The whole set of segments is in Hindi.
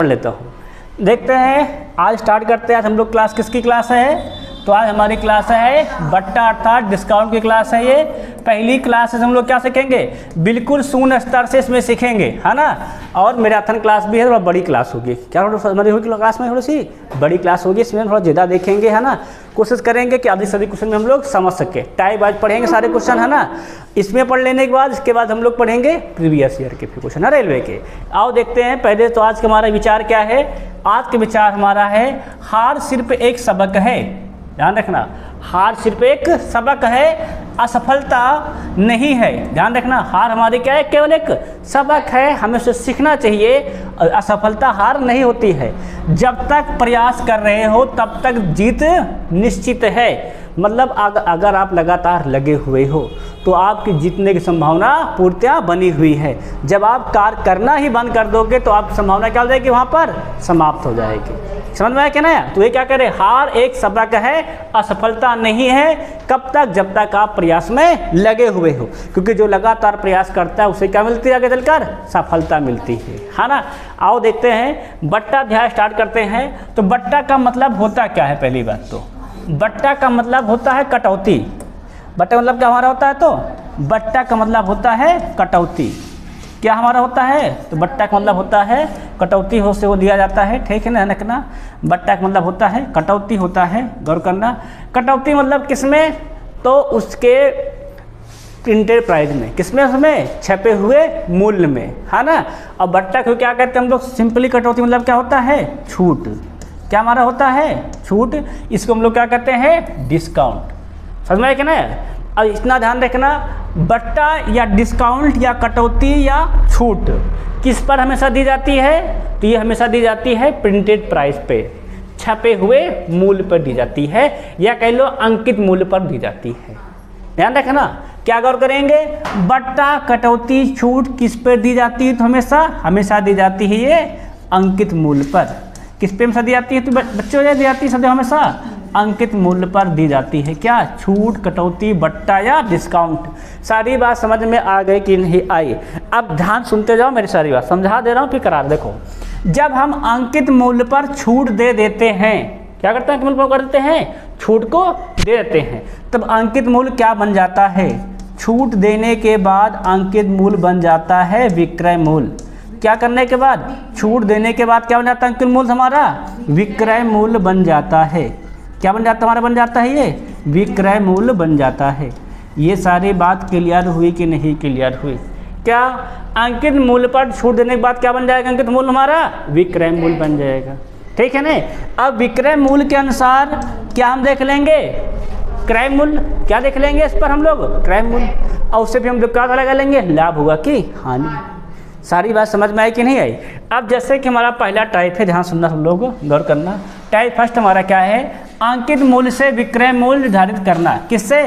पढ़ लेता हूँ। देखते हैं आज स्टार्ट करते हैं। आज हम लोग क्लास किसकी क्लास है? तो आज हमारी क्लास है बट्टा अर्थात डिस्काउंट की क्लास है। ये पहली क्लास है। हम लोग क्या सीखेंगे? बिल्कुल शून्य स्तर से इसमें सीखेंगे, है ना। और मैराथन क्लास भी है, थोड़ा बड़ी क्लास होगी। क्या हमारी होगी क्लास में? थोड़ी सी बड़ी क्लास होगी, इसमें थोड़ा ज़्यादा देखेंगे, है ना। कोशिश करेंगे कि आधी सभी क्वेश्चन में हम लोग समझ सके। टाइप आज पढ़ेंगे सारे क्वेश्चन, है ना। इसमें पढ़ लेने के बाद इसके बाद हम लोग पढ़ेंगे प्रीवियस ईयर के क्वेश्चन, है रेलवे के। आओ देखते हैं पहले तो आज का हमारा विचार क्या है। आज का विचार हमारा है हार सिर्फ एक सबक है। ध्यान रखना, हार सिर्फ एक सबक है, असफलता नहीं है। ध्यान रखना, हार हमारी क्या है? केवल एक सबक है, हमें उसे सीखना चाहिए। असफलता हार नहीं होती है। जब तक प्रयास कर रहे हो तब तक जीत निश्चित है। मतलब अगर आप लगातार लगे हुए हो तो आपकी जीतने की संभावना पूर्णतः बनी हुई है। जब आप कार्य करना ही बंद कर दोगे तो आपकी संभावना क्या हो जाएगी? वहाँ पर समाप्त हो जाएगी। समझ में आया क्या? नया तो ये क्या करे? हार एक सबक है, असफलता नहीं है। कब तक? जब तक आप प्रयास में लगे हुए हो, क्योंकि जो लगातार प्रयास करता है उसे क्या मिलती है? आगे चलकर सफलता मिलती है ना। आओ देखते हैं, बट्टा अध्याय स्टार्ट करते हैं। तो बट्टा का मतलब होता क्या है? पहली बात तो बट्टा का मतलब होता है कटौती। बट्टा मतलब क्या हमारा होता है? तो बट्टा का मतलब होता है कटौती। क्या हमारा होता है? तो बट्टा का मतलब होता है कटौती हो से वो दिया जाता है, ठीक है ना। रखना, बट्टा का मतलब होता है कटौती होता है। गौर करना, कटौती मतलब किसमें? तो उसके प्रिंटेड प्राइस में, किसमें? उसमें छपे हुए मूल्य में, है ना। और बट्टा को क्या कहते हैं हम लोग? सिंपली कटौती मतलब क्या होता है? छूट। क्या हमारा होता है? छूट। इसको हम लोग क्या कहते हैं? डिस्काउंट। समझ में आया क्या ना। अब इतना ध्यान रखना, बट्टा या डिस्काउंट या कटौती या छूट किस पर हमेशा दी जाती है? तो ये हमेशा दी जाती है प्रिंटेड प्राइस पे, छपे हुए मूल्य पर दी जाती है, या कह लो अंकित मूल्य पर दी जाती है। ध्यान रखना, क्या गौर करेंगे? बट्टा, कटौती, छूट किस पर दी जाती है? तो हमेशा दी जाती है ये अंकित मूल्य पर। किस पे हमेशा दी जाती है? तो बच्चों दी जाती है सदैव हमेशा अंकित मूल्य पर दी जाती है। क्या? छूट, कटौती, बट्टा या डिस्काउंट। सारी बात समझ में आ गई कि नहीं आई? अब ध्यान सुनते जाओ, मेरी सारी बात समझा दे रहा हूँ, फिर करार देखो। जब हम अंकित मूल्य पर छूट दे देते हैं, क्या करते हैं? अंकित मूल्य पर कर देते हैं, छूट को दे देते हैं, तब अंकित मूल्य क्या बन जाता है? छूट देने के बाद अंकित मूल्य बन जाता है विक्रय मूल्य। क्या करने के बाद? छूट देने के बाद क्या बन जाता है? अंकित मूल्य हमारा विक्रय मूल्य बन जाता है। क्या बन जाता है? हमारा बन जाता है ये विक्रय मूल्य बन जाता है। ये सारी बात क्लियर हुई कि नहीं क्लियर हुई? क्या अंकित मूल्य पर छूट देने के बाद क्या बन जाएगा? अंकित मूल्य हमारा विक्रय मूल्य बन जाएगा, ठीक है ना। अब विक्रय मूल्य के अनुसार क्या हम देख लेंगे? क्रय मूल्य। क्या देख लेंगे इस पर हम लोग? क्रय मूल्य। और उससे भी हम लोग क्या लगा लेंगे? लाभ हुआ कि हानि। सारी बात समझ में आई कि नहीं आई? अब जैसे कि हमारा पहला टाइप है, ध्यान सुनना सब लोग, गौर करना। टाइप फर्स्ट हमारा क्या है? अंकित मूल्य से विक्रय मूल्य निर्धारित करना। किससे?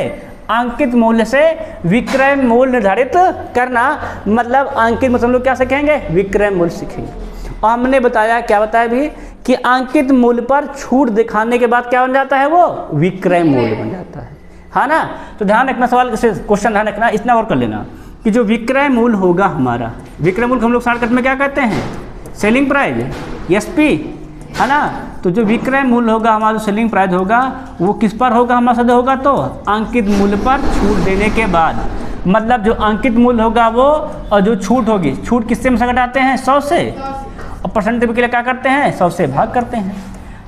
अंकित मूल्य से विक्रय मूल्य निर्धारित करना। मतलब अंकित मतलब हम लोग क्या सीखेंगे? विक्रय मूल्य सीखेंगे। और हमने बताया, क्या बताया भी, कि अंकित मूल्य पर छूट दिखाने के बाद क्या बन जाता है? वो विक्रय मूल्य बन जाता है ना। तो ध्यान रखना, सवाल क्वेश्चन ध्यान रखना, इतना और कर लेना कि जो विक्रय मूल्य होगा हमारा, विक्रय मूल्य हम लोग शॉर्टकट में क्या कहते हैं? सेलिंग प्राइस, एसपी, है ना। तो जो विक्रय मूल्य होगा हमारा, जो सेलिंग प्राइस होगा, वो किस पर होगा हमारा? सदैव होगा तो अंकित मूल्य पर छूट देने के बाद। मतलब जो अंकित मूल्य होगा वो, और जो छूट होगी, छूट किससे हम घटाते हैं? 100 से। और परसेंटेज के लिए क्या करते हैं? 100 से भाग करते हैं।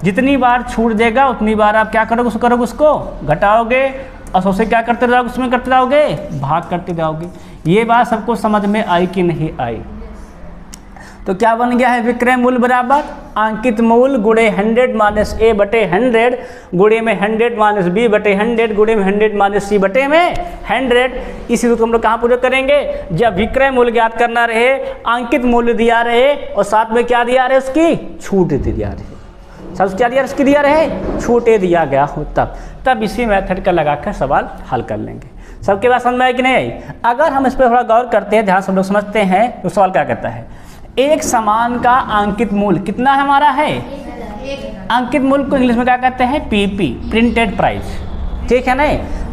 जितनी बार छूट देगा उतनी बार आप क्या करोगे? उसको घटाओगे, और 100 से क्या करते रहोगे? उसमें करते रहोगे, भाग करते जाओगे। ये बात सबको समझ में आई कि नहीं आई? तो क्या बन गया है? विक्रय मूल्य बराबर अंकित मूल्य गुणे 100 माइनस ए बटे 100 गुणे में 100 माइनस बी बटे 100 गुणे में 100 माइनस सी बटे में 100। इसी रूप हम लोग कहाँ प्रयोग करेंगे? जब विक्रय मूल्य ज्ञात करना रहे, अंकित मूल्य दिया रहे, और साथ में क्या दिया रहे? उसकी छूट दिया रहे। सब क्या दिया? उसकी दिया रहे, छूटे दिया गया हो, तब इसी मेथड का लगाकर सवाल हल कर लेंगे। सबके बात समझ में आई कि नहीं आई? अगर हम इस पर थोड़ा गौर करते हैं, ध्यान से हम लोग समझते हैं, तो सवाल क्या कहता है? एक सामान का अंकित मूल्य कितना हमारा है? अंकित मूल्य को इंग्लिश में क्या कहते हैं? पीपी, प्रिंटेड प्राइस, ठीक है ना।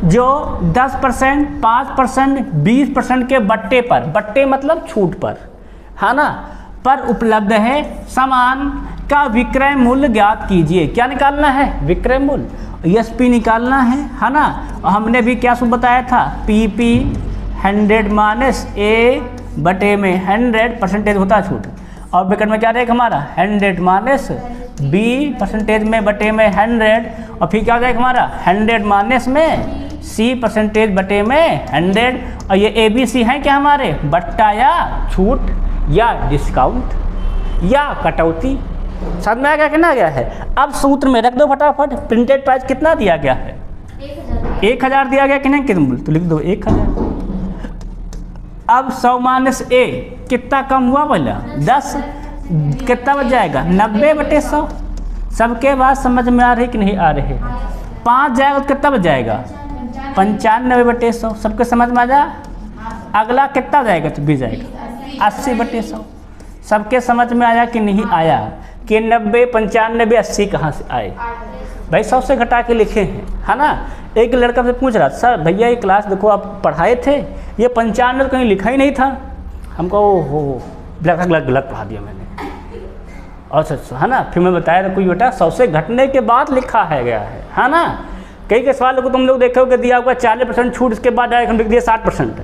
जो 10%, 5%, 20% के बट्टे पर, बट्टे मतलब छूट पर, है ना, पर उपलब्ध है सामान का विक्रय मूल्य ज्ञात कीजिए। क्या निकालना है? विक्रय मूल्य, एसपी निकालना है ना। और हमने भी क्या सूत्र बताया था? पीपी 100 माइनस ए बटे में 100 परसेंटेज होता है छूट, और ब्रैकेट में क्या रहेगा हमारा 100 माइनस बी परसेंटेज में बटे में 100, और फिर क्या हो जाएगा हमारा 100 माइनस में सी परसेंटेज बटे में 100। और ये ए बी सी हैं क्या हमारे? बट्टा या छूट या डिस्काउंट या कटौती। समझ में आ गया? कितना गया है? अब सूत्र में रख दो फटाफट। प्रिंटेड प्राइस कितना दिया गया है? 1000 दिया गया कि नहीं? कितना तो लिख दो 1000। अब 100 माइनस ए कितना कम हुआ? पहला 10, कितना बच जाएगा? 90 बटे 100। सबके बात समझ में आ रही कि नहीं आ रही? 5 जाएगा तो कितना बच जाएगा? 95 बटे 100। सबके समझ में आ जा? अगला कितना जाएगा? तो भी जाएगा 80 बटे 100। सबके समझ में आया कि नहीं आया? कि 90, 95, 80 कहाँ से आए? भाई 100 से घटा के लिखे हैं, है ना। एक लड़का से पूछ रहा, सर भैया ये क्लास देखो आप पढ़ाए थे, ये 95 कहीं लिखा ही नहीं था। हमको हो गलत पढ़ा दिया मैंने। अच्छा है ना। फिर मैं बताया था कोई बेटा 100 से घटने के बाद लिखा है गया है ना। कई के सवाल को तुम लोग देखोगे दिया होगा 40% छूट, इसके बाद डायरेक्ट हम लिख दिए 60%,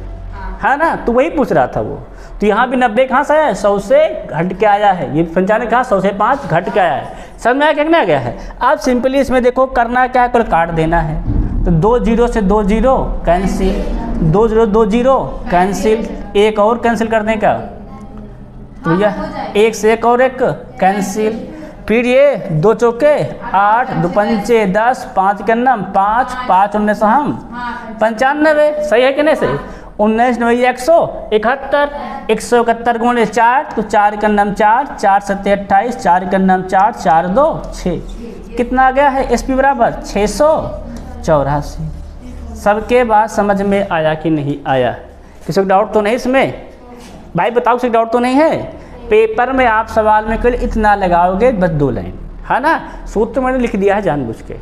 है ना। तो वही पूछ रहा था वो। तो यहाँ भी 90 कहाँ से आया है? 100 से घट के आया है। ये 95 कहाँ? 100 से 5 घट के आया है। समझ में आया क्या गया है? अब सिंपली इसमें देखो करना क्या है, कल काट देना है। तो 2 0 से 2 0 कैंसिल, 2 0 2 0 कैंसिल, एक और कैंसिल कर दें क्या? तो भैया एक से एक और एक कैंसिल। फिर ये 2 चौके 8, 2 पंचे 10, 5 के नाम 5, 5 19 हम 95। सही है कि नहीं? सही। 19 9 171, 171 गुणे 4 तो 4 का नाम 4, 4 7 28, 4 का नाम 4, 4 2 6। कितना आ गया है? एसपी बराबर 684। सबके बात समझ में आया कि नहीं आया? किसी को डाउट तो नहीं इसमें? भाई बताओ किसी डाउट तो नहीं है? पेपर में आप सवाल में केवल इतना लगाओगे, बस 2 लाइन, है ना। सूत्र मैंने लिख दिया है जानबूझ के।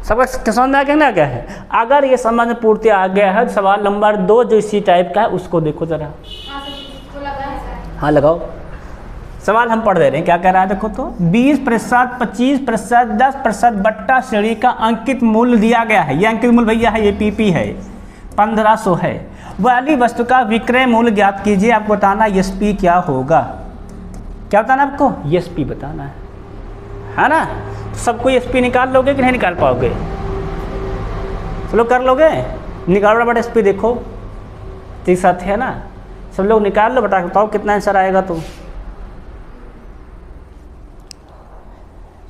सबका समझ में आ गया ना क्या है? अगर ये समझ में पूर्ति आ गया है, सवाल नंबर 2 जो इसी टाइप का है उसको देखो जरा। हाँ लगाओ। सवाल हम पढ़ दे रहे हैं, क्या कह रहा है देखो तो। 20%, 25%, 10% बट्टा श्रेणी का अंकित मूल्य दिया गया है। ये अंकित मूल्य भैया है, ये पीपी है, 1500 है। वाली वस्तु का विक्रय मूल्य ज्ञात कीजिए। आपको बताना एसपी क्या होगा। क्या बताना आपको? एसपी बताना है ना। सबको एसपी निकाल लोगे कि नहीं निकाल पाओगे? सब लोग कर लोगे? निकालो बट एसपी देखो, ठीक साथ है ना। सब लोग निकाल लो, बताओ कितना आंसर आएगा। तो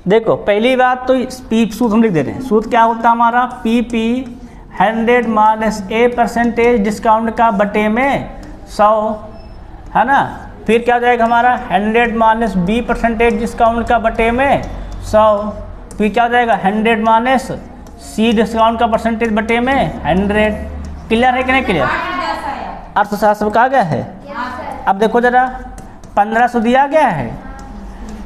देखो पहली बात तो पी सूत्र हम लिख दे रहे हैं। सूत्र क्या होता है हमारा? PP 100 minus a percentage discount का बटे में 100, है ना। फिर क्या हो जाएगा हमारा? 100 माइनस बी परसेंटेज डिस्काउंट का बटे में 100। फिर क्या हो जाएगा? 100 माइनस सी डिस्काउंट का परसेंटेज बटे में 100। क्लियर है कि नहीं क्लियर? अर्थशास्त्र कहा गया है। अब देखो जरा 1500 दिया गया है,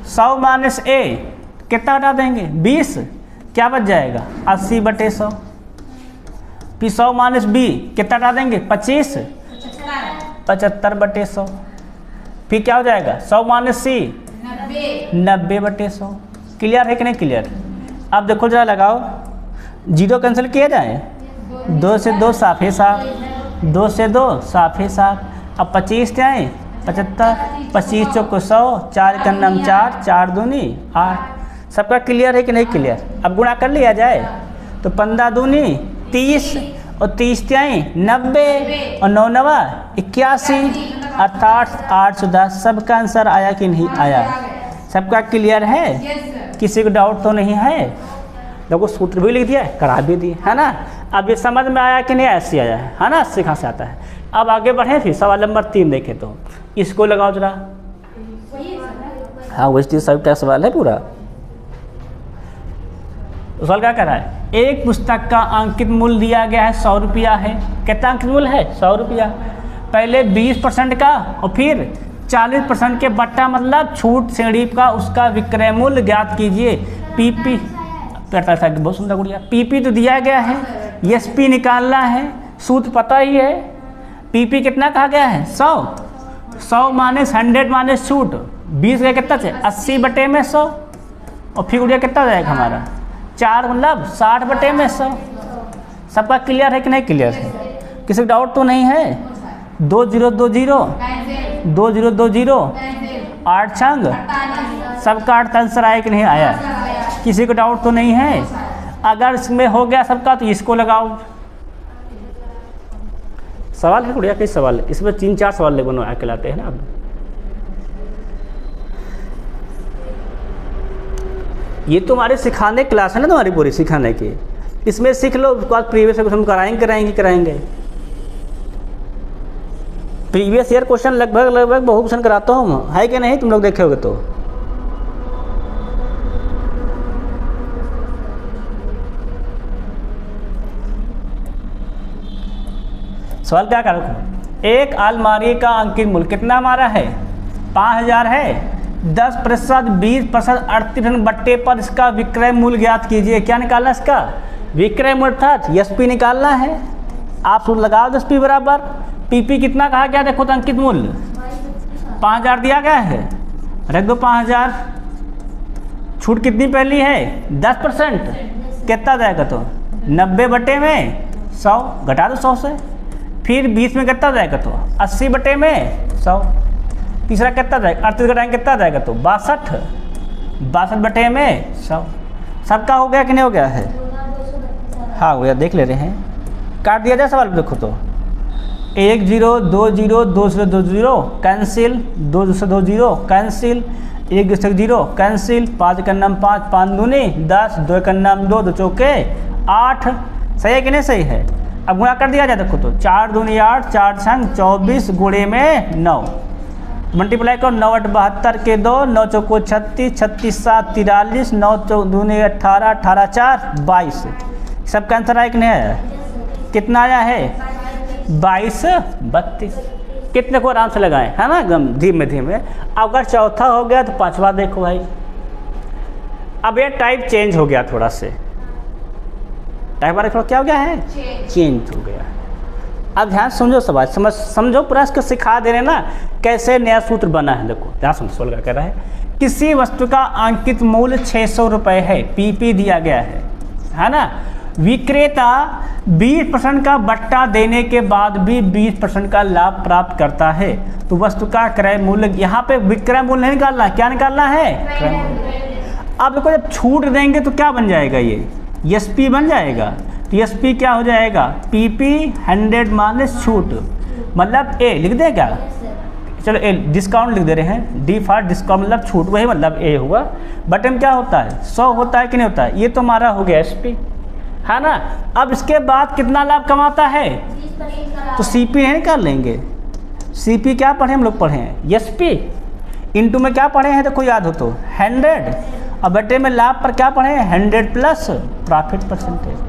100 माइनस ए कितना हटा देंगे? 20, क्या बच जाएगा? 80 बटे 100। फिर 100 माइनस बी कितना हटा देंगे? 25, 75 बटे 100। फिर क्या हो जाएगा? 100 माइनस सी 90 बटे 100। क्लियर है कि नहीं क्लियर? अब देखो जरा लगाओ, 0 कैंसिल किया जाए, 2 से 2 साफे साफ, 2 से 2 साफे साफ। अब 25 जाए 75, 25 चौक 100, 4 का नाम 4, 4 दूनी 8। सबका क्लियर है कि नहीं क्लियर? अब गुणा कर लिया जाए तो 15 दूनी 30 और 30 जाए 90 और 9 9 81 अर्थात 810। सबका आंसर आया कि नहीं आया? सबका क्लियर है? किसी को डाउट तो नहीं है? देखो सूत्र भी लिख दिया है, करा भी दिए, है ना। अब ये समझ में आया कि नहीं? ऐसे आया है ना। ऐसे कहाँ से आता है? अब आगे बढ़े, फिर सवाल नंबर 3 देखें तो इसको लगाओ जरा। हाँ वही सब का सवाल है पूरा। सवाल क्या कर रहा है? एक पुस्तक का अंकित मूल्य दिया गया है 100 रुपया है। कितना अंकित मूल्य है? 100 रुपया। पहले 20% का और फिर 40% के बट्टा मतलब छूट श्रेणी का उसका विक्रय मूल्य ज्ञात कीजिए। पीपी बहुत सुंदर गुड़िया। पीपी तो दिया गया है, एसपी निकालना है, सूत्र पता ही है। पीपी कितना कहा गया है? 100 माइनस 100 माइनस छूट 20 का कितना से 80 बटे में 100 और फिर गुड़िया कितना जाएगा हमारा 4 मतलब 60 बटे में 100। सबका क्लियर है कि नहीं क्लियर है? किसी को डाउट तो नहीं है? 2 0 2 0 2 0 2 0 8 छंग सबका 8 आंसर आया कि नहीं आया? किसी को डाउट तो नहीं है? अगर इसमें हो गया सबका तो इसको लगाओ। सवाल है गुड़िया? किस सवाल है इसमें? 3-4 सवाल लेकिन कहलाते हैं ना। अब ये तुम्हारे सिखाने क्लास है ना, तुम्हारी पूरी सिखाने की, इसमें सीख लो। उसके बाद प्रीवियस क्वेश्चन कराएंगे। प्रीवियस ईयर क्वेश्चन लगभग बहुत क्वेश्चन कराता हूँ, है कि नहीं? तुम लोग देखे होगे तो। सवाल क्या करो? एक अलमारी का अंकित मूल्य कितना हमारा है? 5000 है। 10%, 20%, 38% बट्टे पर इसका विक्रय मूल्य ज्ञात कीजिए। क्या निकालना है इसका? विक्रय मूल्य अर्थात एसपी निकालना है। आप सूत्र लगाओ 10p बराबर पीपी कितना कहा गया? देखो तो अंकित मूल्य 5000 दिया गया है, रख दो 5000। छूट कितनी पहली है? 10%। कितना जाएगा तो 90 बटे में 100 घटा दो 100 से। फिर 20 में कितना जाएगा तो 80 बटे में 100। तीसरा कितना जाएगा? 38 घटाएंगे कितना जाएगा तो 62 बटे में 100। सबका हो गया कि नहीं हो गया है? हाँ हो गया, देख ले रहे हैं। काट दिया जाए सवाल देखो तो 1 0 2 0 2 0 2 0 कैंसिल, 2 2 2 0 कैंसिल, 1 2 0 कैंसिल, 5 का नाम 5 5 दूनी 10, 2 का नाम 2 2 चौके 8। सही है कि नहीं सही है? अब गुणा कर दिया जाए देखो तो 4 दूनी 8, 4 छंग 24 गुणे में 9। मल्टीप्लाई करो 9 8 72 के 2, 9 चौको 36, 36 7 43, 9 दूनी 18, 18 4 22। सबका आंसर आया कि नहीं आया? कितना आया है? 22 32। कितने को आराम से लगाएं, है ना, एकदम धीमे धीमे। अगर चौथा हो गया तो पांचवा देखो भाई। अब ये टाइप चेंज हो गया थोड़ा से, टाइप वाला थोड़ा क्या हो गया है? चेंज हो गया। अब ध्यान समझो, समझो पूरा इसको सिखा दे रहे ना कैसे नया सूत्र बना है। देखो ध्यान समझो, सवाल क्या कह रहा है? किसी वस्तु का अंकित मूल्य 600 रुपये है, पीपी दिया गया है ना। विक्रेता 20% का बट्टा देने के बाद भी 20% का लाभ प्राप्त करता है, तो वस्तु का क्रय मूल्य, यहाँ पे विक्रय मूल्य नहीं निकालना, क्या निकालना है? क्रय मूल्य। अब देखो जब छूट देंगे तो क्या बन जाएगा? ये एसपी बन जाएगा। तो एसपी क्या हो जाएगा? पीपी 100 माइनस छूट, मतलब ए लिख दें क्या? चलो ए डिस्काउंट लिख दे रहे हैं, डी फॉर डिस्काउंट मतलब छूट, वही मतलब ए हुआ। बटन क्या होता है? 100 होता है कि नहीं होता है? ये तो हमारा हो गया एसपी, है ना। अब इसके बाद कितना लाभ कमाता है? तो सीपी नहीं निकाल लेंगे। सीपी क्या पढ़े हम लोग? पढ़े हैं एसपी। इनटू में क्या पढ़े हैं? देखो याद हो तो 100, और बटे में लाभ पर क्या पढ़े हैं? 100 प्लस प्रॉफिट परसेंटेज।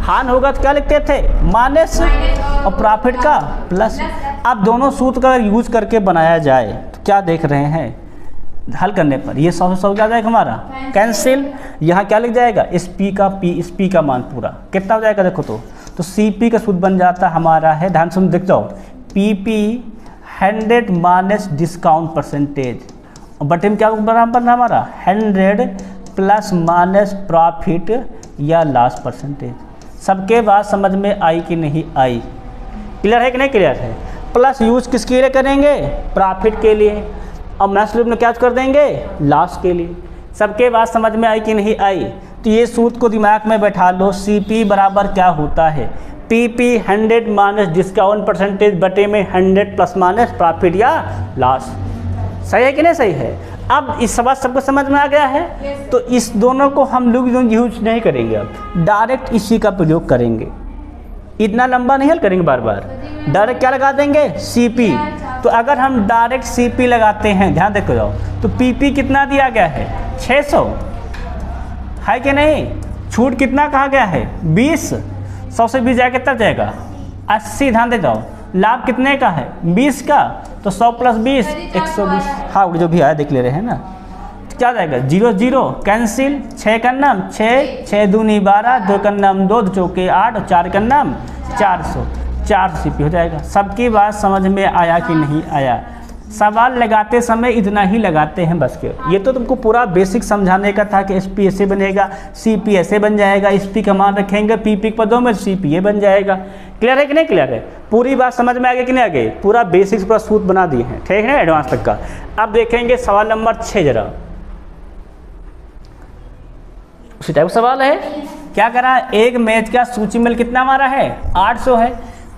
हान होगा तो क्या लिखते थे? माइनस, और प्रॉफिट का प्लस। अब दोनों सूत्र का यूज करके बनाया जाए तो क्या देख रहे हैं? हल करने पर ये 100 से 100 क्या जाएगा हमारा? कैंसिल। यहाँ क्या लिख जाएगा? एसपी का पी का मान पूरा कितना हो जाएगा? देखो तो सीपी का सूत्र बन जाता हमारा है, ध्यान से देख जाओ, पीपी 100 माइनस डिस्काउंट परसेंटेज, और बटे में क्या बराबर हमारा? 100 प्लस माइनस प्रॉफिट या लॉस परसेंटेज। सबके बात समझ में आई कि नहीं आई? क्लियर है कि नहीं क्लियर है? प्लस यूज किसके लिए करेंगे? प्रॉफिट के लिए, और माइनस में क्या कर देंगे? लॉस के लिए। सबके बात समझ में आई कि नहीं आई? तो ये सूत्र को दिमाग में बैठा लो, सीपी बराबर क्या होता है? पीपी 100 माइनस डिस्काउंट परसेंटेज बटे में 100 प्लस माइनस प्रॉफिट या लॉस। सही है कि नहीं सही है? अब इस सवाल सबको समझ में आ गया है? तो इस दोनों को हम लोग यूज नहीं करेंगे, अब डायरेक्ट इसी का प्रयोग करेंगे। इतना लंबा नहीं हल करेंगे बार बार, डायरेक्ट क्या लगा देंगे? सीपी। तो अगर हम डायरेक्ट सीपी लगाते हैं, ध्यान देखो जाओ, तो पीपी कितना दिया गया है? 600 है कि नहीं? छूट कितना कहा गया है? 20। 100 से 20 जाएगा कितना जाएगा? 80। ध्यान दे जाओ, लाभ कितने का है? 20 का, तो 100 प्लस 20 120। हाँ जो भी आया देख ले रहे हैं ना। तो क्या जाएगा? 0 0 कैंसिल, 6 का नाम 6, 6 दूनी 12, 2 का नाम 2, 2 चौके 8, और 4 का नाम 400 सीपी हो जाएगा। सबकी बात समझ में आया कि नहीं आया? सवाल लगाते समय इतना ही लगाते हैं बस के। ये तो तुमको पूरा बेसिक समझाने का था कि एस पी ऐसे बनेगा, सी पी ऐसे बन जाएगा, एस पी का मान रखेंगे पी पी पदों में, सी पी ये बन जाएगा। क्लियर है कि नहीं क्लियर है? पूरी बात समझ में आ गई कि नहीं आ गई? पूरा बेसिक्स पूरा सूत्र बना दिए हैं, ठीक है, एडवांस तक का। अब देखेंगे सवाल नंबर 6 जरा, उसी टाइप सवाल है। क्या करा? एक मैच का सूची मूल्य कितना हमारा है? 800 है।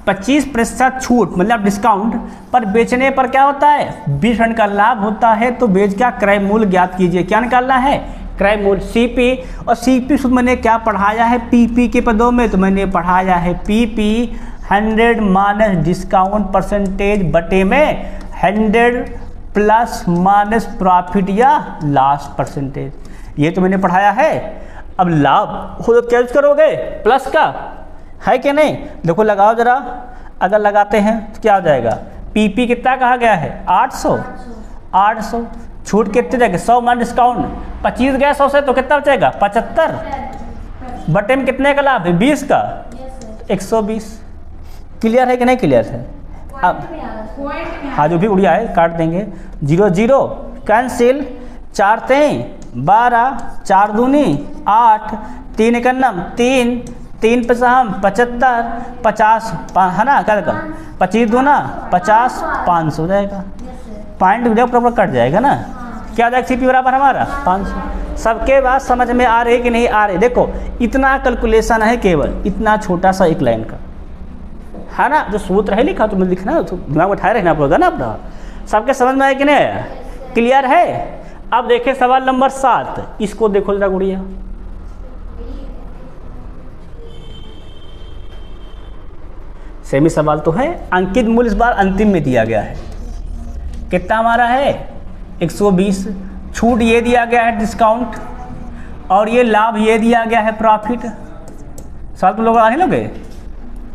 25% छूट मतलब डिस्काउंट पर बेचने पर क्या होता है? 20% का लाभ होता है। तो बेच का क्रय मूल्य ज्ञात कीजिए। क्या निकालना है? क्रय मूल्य सीपी। और सीपी शुद्ध मैंने क्या पढ़ाया है पीपी के पदों में? तो मैंने पढ़ाया है पीपी 100 माइनस डिस्काउंट परसेंटेज बटे में 100 प्लस माइनस प्रॉफिट या लॉस परसेंटेज। ये तो मैंने पढ़ाया है। अब लाभ हो तो क्या यूज करोगे? प्लस का, है कि नहीं? देखो लगाओ जरा, अगर लगाते हैं तो क्या हो जाएगा? पीपी कितना कहा गया है? 800। छूट कितने जाएगा? 100 मान डिस्काउंट, 25 गया 100 से तो कितना बचेगा? 75 बटे में कितने का लाभ है? 20 का, 120। क्लियर है कि नहीं क्लियर है? अब हाँ जो भी उड़िया है काट देंगे। 0 0 कैंसिल, 4 3 12, 4 दूनी 8, 3 एकन्नम 3, 3 पचास 75, 50 है ना? क्या लगा? 25 दूना 50, 500 हो जाएगा। पॉइंट प्रॉपर कट जाएगा ना? क्या जाएगा? सीपी बराबर हमारा 500। सबके बात समझ में आ रही कि नहीं आ रही? देखो इतना कैलकुलेशन है, केवल इतना छोटा सा एक लाइन का, है ना? जो सूत्र है लिखा तुम्हें लिखना, तो दिमाग में उठाए रहना पड़ेगा ना अपना। सबके समझ में आया कि नहीं आया? क्लियर है? अब देखें सवाल नंबर 7, इसको देखो जरा गुड़िया। सेमी सवाल तो है। अंकित मूल्य इस बार अंतिम में दिया गया है। कितना हमारा है? 120। छूट ये दिया गया है डिस्काउंट, और ये लाभ ये दिया गया है प्रॉफिट। सवाल तुम लोग आ नहीं लोगे?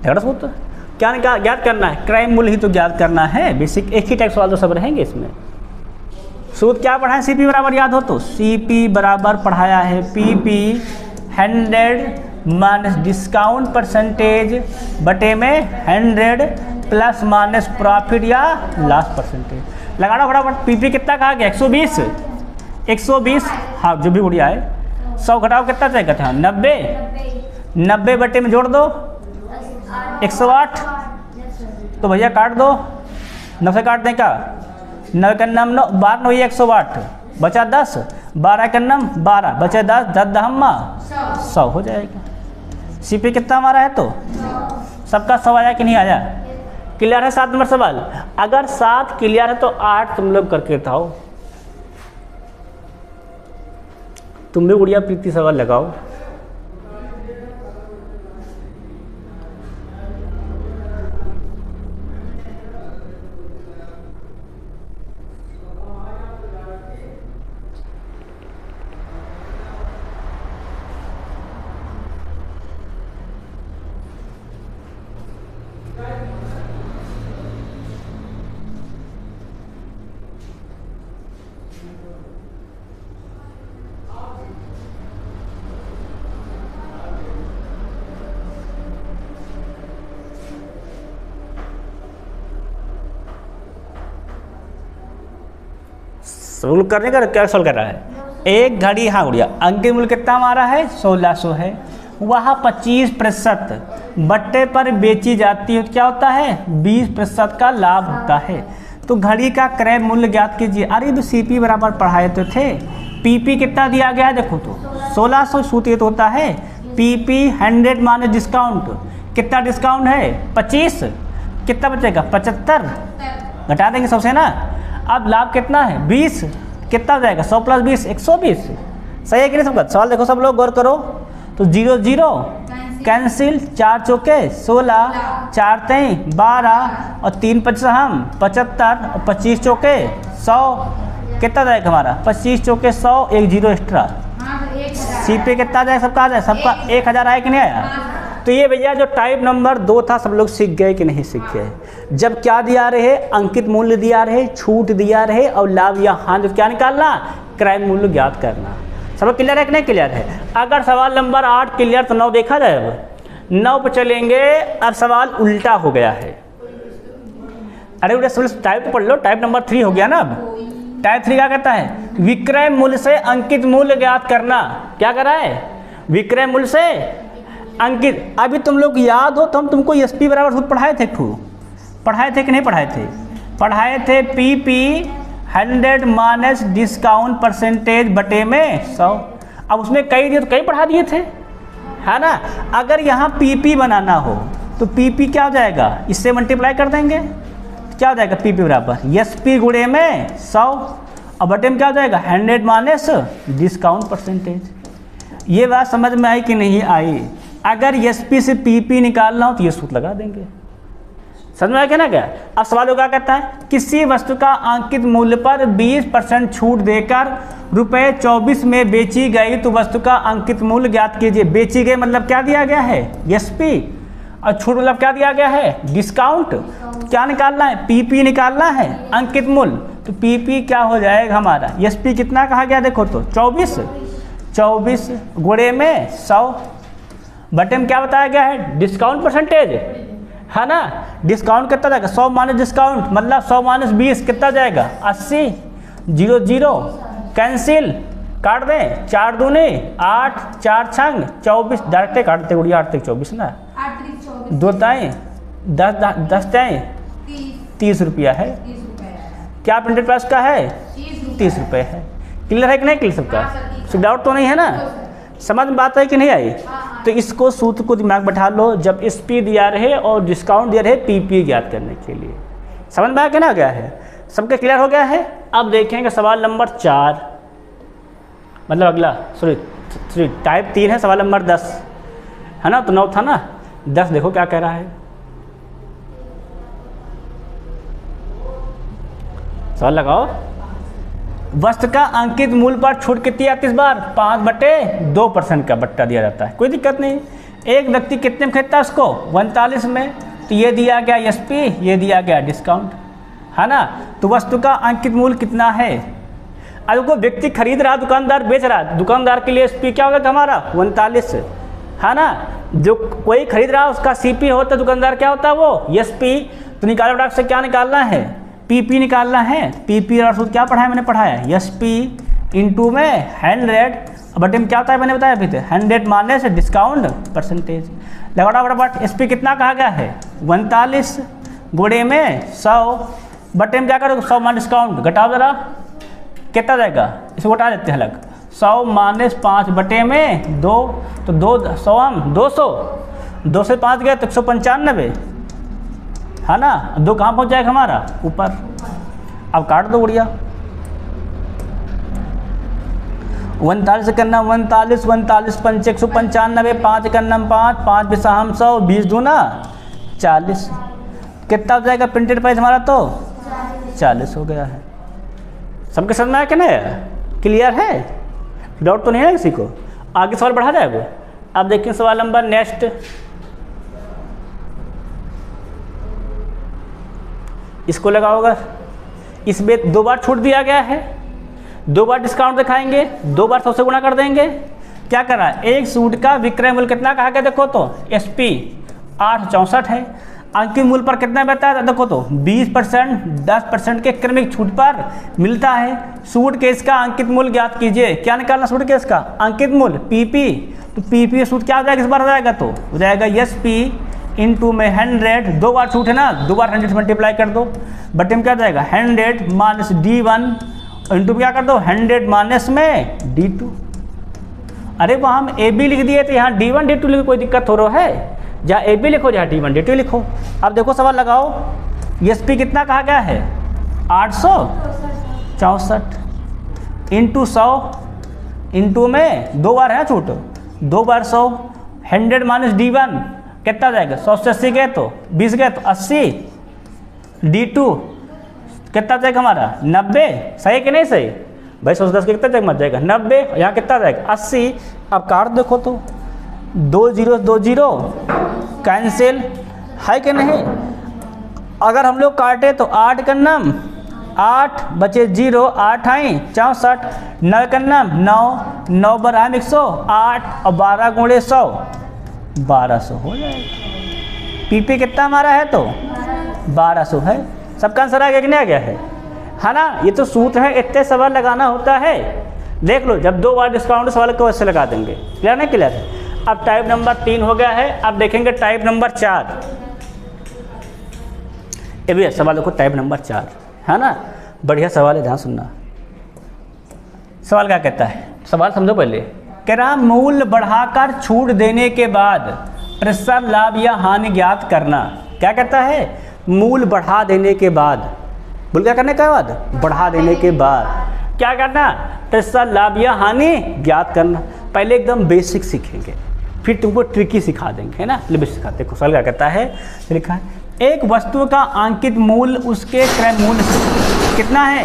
झगड़ा सूत्र क्या ज्ञात करना है? क्रय मूल्य ही तो ज्ञात करना है। बेसिक एक ही टाइप सवाल तो सब रहेंगे इसमें। सूत्र क्या पढ़ाया? सीपी बराबर याद हो तो सीपी बराबर पढ़ाया है पीपी 100 माइनस डिस्काउंट परसेंटेज बटे में 100 प्लस माइनस प्रॉफिट या लॉस परसेंटेज। लगाना फटाफट। पीपी कितना कहा गया? 120। 120 हाँ जो भी उड़िया है। 100 घटाओ कितना चाहिए था? 90। 90 बटे में जोड़ दो 108। तो भैया काट दो, 9 से काट दें क्या? 9 का नम 9, 12 9 108 बचा 10, 12 का नम 12 बचे 10, 10 दहम्मा 100 हो जाएगा। सीपी कितना हमारा है? तो सबका 100 आया कि नहीं आया? क्लियर है? 7 नंबर सवाल। अगर 7 क्लियर है तो 8 तुम लोग करके बताओ। तुम भी उड़िया प्रीति सवाल लगाओ। सोल्व करने का क्या सोल्व कर रहा है? एक घड़ी, हाँ गुड़िया, अंकित मूल्य कितना हमारा है? 1600 है। वह 25% बट्टे पर बेची जाती है तो क्या होता है? 20% का लाभ होता है। तो घड़ी का क्रय मूल्य ज्ञात कीजिए। अरे तो सीपी बराबर पढ़ाए तो थे। पीपी कितना दिया गया है? देखो तो 1600 सूत्र तो होता है पीपी 100 माइनस डिस्काउंट। कितना डिस्काउंट है? 25। कितना बचेगा? 75 घटा देंगे सबसे ना। अब लाभ कितना है? 20। कितना हो जाएगा? 100 प्लस 20 120। सही है कि नहीं सबका? सवाल देखो सब लोग गौर करो। तो 0 0 कैंसिल, 4 चौके 16, 4 3 12 और 3 55 75 और 25 चौके 100। कितना जाएगा हमारा? 25 चौके 100, 1 0 एक्स्ट्रा। सीपी कितना जाए? सबका आ जाए? सबका 1000 आया कि नहीं आया? तो ये भैया जो टाइप नंबर 2 था सब लोग सीख गए कि नहीं सीख गए? जब क्या दिया रहे? अंकित मूल्य दिया रहे, छूट दिया रहे और लाभ या हानि, तो क्या निकालना? क्रय मूल्य ज्ञात करना। सब क्लियर है कि नहीं क्लियर है? अगर सवाल नंबर 8 क्लियर तो 9 देखा जाए। अब 9 पर चलेंगे। अब सवाल उल्टा हो गया है। अरे उधर टाइप तो पढ़ लो, टाइप नंबर 3 हो गया ना। अब टाइप 3 क्या कहता है? विक्रय मूल्य से अंकित मूल्य ज्ञात करना। क्या करा है? विक्रय मूल्य से अंकित। अभी तुम लोग याद हो तो हम तुमको एसपी बराबर सूत्र पढ़ाए थे, पढ़ाए थे कि नहीं पढ़ाए थे? पढ़ाए थे। पीपी 100 माइनस डिस्काउंट परसेंटेज बटे में 100। अब उसमें कई दिए तो कई पढ़ा दिए थे, है ना। अगर यहाँ पीपी बनाना हो तो पीपी क्या हो जाएगा? इससे मल्टीप्लाई कर देंगे, क्या हो जाएगा? पीपी बराबर एसपी गुणे में 100 और बटे में क्या हो जाएगा? 100 माइनस डिस्काउंट परसेंटेज। ये बात समझ में आई कि नहीं आई? अगर एसपी से पीपी निकालना हो तो ये सूत्र लगा देंगे। समझ में आया ना क्या? अब सवाल क्या कहता है? किसी वस्तु का अंकित मूल्य पर 20% छूट देकर रुपये 24 में बेची गई तो वस्तु का अंकित मूल्य ज्ञात कीजिए। बेची गई मतलब क्या दिया गया है? एसपी। और छूट मतलब क्या दिया गया है? डिस्काउंट। क्या निकालना है? पीपी निकालना है, अंकित मूल्य। तो पीपी क्या हो जाएगा हमारा? एसपी कितना कहा गया देखो तो 24 गुणे में 100 बटे में क्या बताया गया है? डिस्काउंट परसेंटेज, है ना। डिस्काउंट कितना जाएगा? 100 माइनस डिस्काउंट मतलब 100 माइनस 20 कितना जाएगा? 80। 0 कैंसिल, काट दें। 4 दूनी 8, 4 छंग 24, डायरेक्ट काट देते उड़िया 8 24 ना। 2 ताएँ 10 ताएँ 30 रुपया है। क्या प्रिंटेड प्राइस का है? 30 रुपये है। क्लियर है कि नहीं? क्लियर सबका? सब डाउट तो नहीं है ना? समझ में बात है कि नहीं आई? तो इसको सूत्र को दिमाग बैठा लो, जब एसपी दिया रहे और डिस्काउंट दिया रहे पीपी ज्ञात करने के लिए। समझ में आया कि ना गया है? सबके क्लियर हो गया है? अब देखेंगे सवाल नंबर 4, मतलब अगला सॉरी टाइप 3 है, सवाल नंबर 10 है ना। तो 9 था ना, 10 देखो क्या कह रहा है। सवाल लगाओ। वस्तु का अंकित मूल्य पर छूट कितनी आती है इस बार? 5/2% का बट्टा दिया जाता है, कोई दिक्कत नहीं। एक व्यक्ति कितने में खरीदता है उसको? 49 में। तो ये दिया गया एसपी, ये दिया गया डिस्काउंट, है ना। तो वस्तु का अंकित मूल्य कितना है? अब को व्यक्ति खरीद रहा, दुकानदार बेच रहा है। दुकानदार के लिए एसपी क्या होगा हमारा? 49, है ना। जो कोई खरीद रहा है उसका सीपी होता है, दुकानदार क्या होता है? वो एसपी। तो निकालो फटाक से, क्या निकालना है? पीपी निकालना है। पीपी और सूत्र क्या पढ़ाया? मैंने पढ़ाया एसपी इंटू में 100 बटे में क्या होता है? मैंने बताया अभी तो 100 माइनस डिस्काउंट परसेंटेज। लगाओ फटाफट। एसपी कितना कहा गया है? 49 गुणे में 100 बटे में क्या करो? 100 माइनस डिस्काउंट, घटाओ जरा, कितना जाएगा? इसको घटा देते हैं अलग। 100 माइनस 5 बटे में 2, तो 200 से 5 गए तो 195, है ना। 2 कहाँ पहुँच जाएगा हमारा? ऊपर। अब काट दो बढ़िया। 49 से करना 49, 5 195, 5 करना 5, 5 बिसा हम 100, 20 दूना 40। कितना हो जाएगा प्रिंटेड प्राइस हमारा? तो 40 हो गया है। सबके समझ में आया कि नहीं? क्लियर है? डाउट तो नहीं है किसी को? आगे सवाल बढ़ा जाए वो। अब देखिए सवाल नंबर नेक्स्ट। इसको लगाओगा। इसमें 2 बार छूट दिया गया है, 2 बार डिस्काउंट दिखाएंगे, 2 बार 100 से गुणा कर देंगे। क्या कर रहा है? एक सूट का विक्रय मूल्य कितना कहा गया? देखो तो एसपी 864 है। अंकित मूल्य पर कितना बताया? देखो तो 20% 10% के क्रमिक छूट पर मिलता है। सूट केस का अंकित मूल्य ज्ञात कीजिए। क्या निकालना? सूट केस का अंकित मूल्य पीपी। तो पीपी सूट क्या हो जाएगा इस बार? हो जाएगा तो हो जाएगा एसपी इंटू में 100, 2 बार छूट है ना, 2 बार 100 मल्टीप्लाई कर दो। बटे में क्या जाएगा? 100 माइनस D1 इंटू क्या कर दो? 100 माइनस में D2। अरे वहाँ हम AB लिख दिए थे, यहाँ D1 D2 लिखो, कोई दिक्कत हो रहा है? जहाँ AB लिखो, जहाँ D1 D2 लिखो। अब देखो सवाल लगाओ। एसपी कितना कहा गया है? 864 इंटू 100 इंटू में 2 बार है छूट, 2 बार 100, 100 माइनस D1 कितना जाएगा? 100 से 80 गए तो 20 गए तो 80। D2 कितना जाएगा हमारा? 90। सही कि नहीं सही भाई? 100 से 10 के कितना जाएगा? मत जाएगा 90। यहाँ कितना जाएगा? 80। अब काट देखो तो 2 0 2 0 कैंसिल, है कि नहीं? अगर हम लोग काटे तो 8 का नाम 8 बचे 0, 8 आई 64, 9 का नाम 9, 9 बराम 108 और 12 गुणे 100 1200 हो जाएगा। पीपी कितना हमारा है? तो 1200 है। सबका आंसर आ गया कि नहीं आ गया है ना। ये तो सूत्र है, इतने सवाल लगाना होता है। देख लो, जब 2 बार डिस्काउंट सवाल को वैसे लगा देंगे। क्लियर नहीं क्लियर? अब टाइप नंबर 3 हो गया है। अब देखेंगे टाइप नंबर 4। ये भी सवाल देखो, टाइप नंबर 4 है ना, बढ़िया सवाल है, ध्यान सुनना। सवाल क्या कहता है, सवाल समझो पहले। कह रहा मूल्य बढ़ाकर छूट देने के बाद प्रतिशत लाभ या हानि ज्ञात करना। क्या कहता है, मूल्य बढ़ा देने के बाद, बोल क्या करने के बाद, बढ़ा देने के बाद क्या करना, प्रतिशत लाभ या हानि ज्ञात करना। पहले एकदम बेसिक सीखेंगे, फिर तुमको ट्रिकी सिखा देंगे, है ना। बेसिक सिखाते। देखो सवाल क्या कहता है, लिखा है एक वस्तु का अंकित मूल्य उसके क्रय मूल्य से कितना है,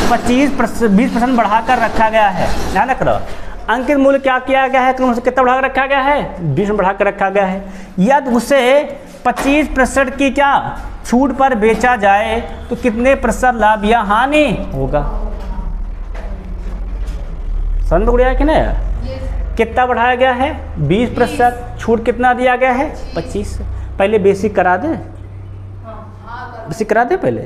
20% बढ़ाकर रखा गया है। ध्यान रखो, अंकित मूल्य क्या किया गया है, कितना बढ़ाकर रखा गया है, 20 में बढ़ाकर रखा गया है। यदि उसे 25% की क्या छूट पर बेचा जाए तो कितने प्रतिशत लाभ या हानि होगा। समझ में उड़िया कि नहीं? कितना बढ़ाया गया है, 20%, छूट कितना दिया गया है, 25। पहले बेसिक करा दे, बेसिक करा दे पहले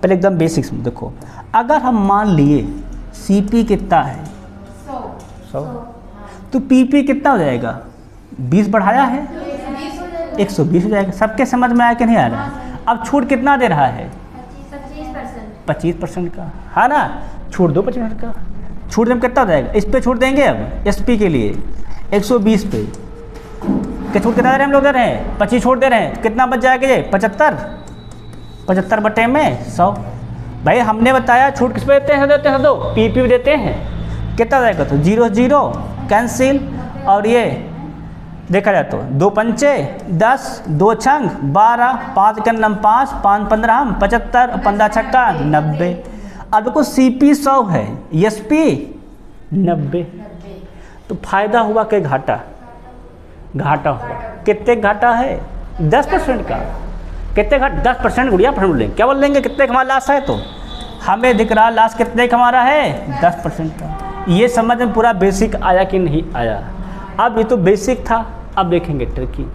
एकदम बेसिक्स में। देखो अगर हम मान लिए सीपी कितना है 100, तो पीपी कितना हो जाएगा, 20 बढ़ाया है 120 हो जाएगा। सबके समझ में आया कि नहीं आ रहा है? अब छूट कितना दे रहा है, 25% का, है ना। छूट दो 25% का, छूट दें कितना हो जाएगा, इस पे छूट देंगे। अब एसपी के लिए 120 पे क्या छूट कितना दे रहे हैं हम लोग, दे रहे हैं 25 छूट दे रहे हैं। कितना बच जाएगा ये, 75 बटे में 100। भाई हमने बताया छूट किस पे देते हैं, दो पीपी भी देते हैं। कितना जाएगा, तो 0 0 कैंसिल, और ये देखा जाए तो 2 पंचे 10, 2 छंग 12, 5 के नम 5, 5 15 75, 15 छक्का 90। अब देखो सीपी 100 है, एसपी 90। तो फायदा हुआ कि घाटा, घाटा हुआ। कितने घाटा है, 10% का। कितने घाटा, 10% गुड़िया पर बोलेंगे, क्या बोल लेंगे, कितने का हमारा लाश है, तो हमें दिख रहा लाश कितने का हमारा है, 10% का। ये समझ में पूरा बेसिक आया कि नहीं आया। अब ये तो बेसिक था, अब देखेंगे ट्रिकी।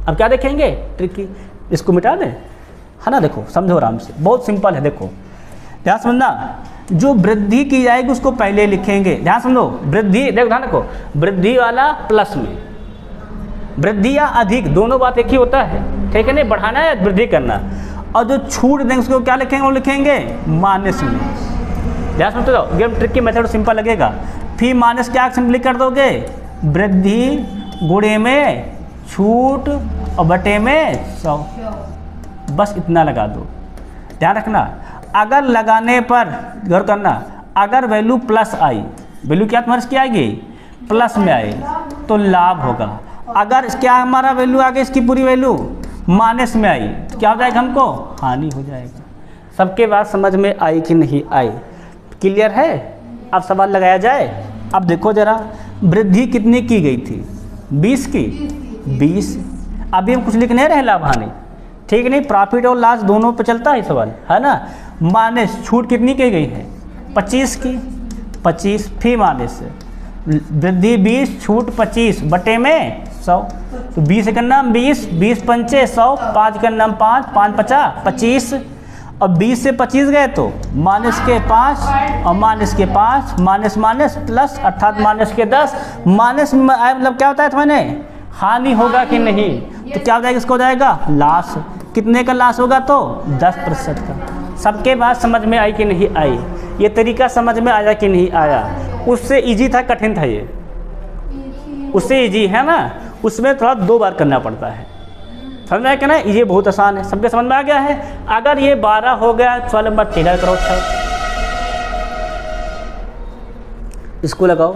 अब क्या देखेंगे, ट्रिकी। इसको मिटा दें, है ना। देखो समझो आराम से, बहुत सिंपल है। देखो ध्यान समझना, जो वृद्धि की जाएगी उसको पहले लिखेंगे। ध्यान समझो, वृद्धि, देखो ध्यान रखो, वृद्धि वाला प्लस में, वृद्धि या अधिक दोनों बात एक ही होता है, ठीक है। नहीं बढ़ाना या वृद्धि करना। और जो छूट देंगे उसको क्या लिखेंगे, वो लिखेंगे माइनस में। ध्यान समझते जाओ, गेम ट्रिक की मेथड सिंपल लगेगा। फिर माइनस क्या सिंपली कर दोगे, वृद्धि गुणे में छूट और बटे में 100, बस इतना लगा दो। ध्यान रखना, अगर लगाने पर गौर करना, अगर वैल्यू प्लस आई, वैल्यू क्या तुम्हारी इसकी आएगी, प्लस में आए तो लाभ होगा। अगर क्या हमारा वैल्यू आ गई, इसकी पूरी वैल्यू माइनस में आई तो क्या हो जाएगा, हमको हानि हो जाएगा। सबके बात समझ में आई कि नहीं आई, क्लियर है। अब सवाल लगाया जाए। अब देखो जरा, वृद्धि कितनी की गई थी, 20 की, 20। अभी हम कुछ लिख नहीं रहे लाभ हानि, ठीक नहीं, प्रॉफिट और लॉस दोनों पे चलता है सवाल, है ना। माइनस छूट कितनी की गई है, 25 की, 25 फिर माइनस वृद्धि 20 छूट 25 बटे में 100। तो 20 का नाम 20, 20 पंचे 100, 5 का नाम 5, 5 50 25। और 20 से 25 गए तो माइनस के 5 और माइनस के 5, माइनस माइनस प्लस, अर्थात माइनस के 10। माइनस में मतलब क्या होता है तुम्हें, हानि होगा कि नहीं, तो क्या हो जाएगा, इसको हो जाएगा लॉस। कितने का लॉस होगा, तो 10% का। सबके बात समझ में आई कि नहीं आई, ये तरीका समझ में आया कि नहीं आया। उससे इजी था, कठिन था ये, उससे इजी है ना, उसमें थोड़ा 2 बार करना पड़ता है। समझ में आया कि ना, ये बहुत आसान है, सबके समझ में आ गया है। अगर ये 12 हो गया, सवाल नंबर 13 करो। अच्छा इसको लगाओ,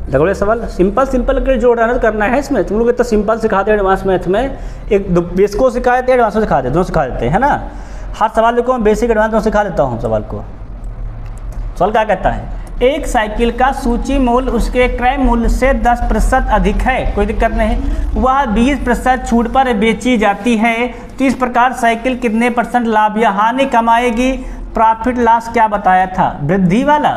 लगोड़े सवाल सिंपल कर जोड़ना करना है इसमें। तुम लोग इतना सिंपल सिखाते हैं एडवांस मैथ में, एक बेसिक को सिखाए थे, एडवांस को सिखा देते, दोनों सिखा देते हैं, है ना। हर सवाल को मैं बेसिक एडवांस में सिखा देता हूँ सवाल को। सवाल क्या कहता है, एक साइकिल का सूची मूल्य उसके क्रय मूल्य से 10% अधिक है, कोई दिक्कत नहीं, वह 20% छूट पर बेची जाती है, तो इस प्रकार साइकिल कितने % लाभ या हानि कमाएगी। प्रॉफिट लॉस क्या बताया था, वृद्धि वाला,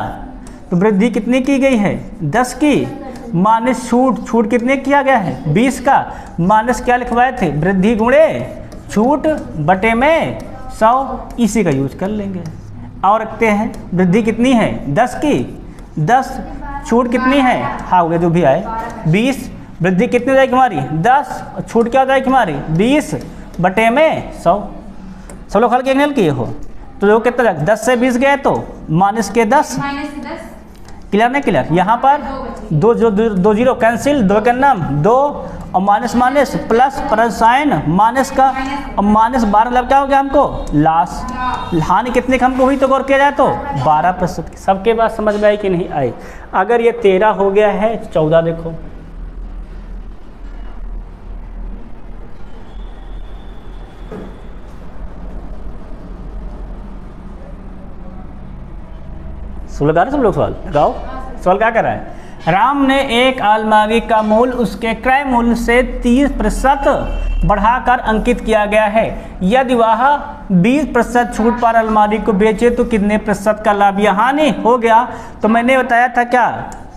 तो वृद्धि कितनी की गई है 10 की, माइनस छूट कितने किया गया है 20 का, माइनस क्या लिखवाए थे वृद्धि गुणे छूट बटे में 100, इसी का यूज कर लेंगे। और रखते हैं वृद्धि कितनी है 10 की, 10 छूट कितनी है, हाँ हो गया जो भी आए 20, वृद्धि कितनी हो जाएगी हमारी 10, और छूट क्या हो जाएगी हमारी 20 बटे में 100। सब लोग हल के हल किए हो तो देखो कितना जाएगा 10 से 20 गए तो माइनस के 10, क्लियर नहीं क्लियर। यहाँ पर दो जीरो कैंसिल, 2 का नाम 2 और minus minus plus sign minus का, और माइनस 12 मतलब क्या हो गया हमको लास, हानि कितने का हमको हुई तो गौर किया जाए तो 12% की। सबके बात समझ में आई कि नहीं आई। अगर ये 13 हो गया है 14 देखो, लगा रहे सब लोग सवाल लगाओ। सवाल क्या कर रहा है, राम ने एक अलमारी का मूल्य उसके क्रय मूल्य से 30% बढ़ाकर अंकित किया गया है। यदि वह 20% छूट पर अलमारी को बेचे तो कितने प्रतिशत का लाभ या हानि हो गया। तो मैंने बताया था क्या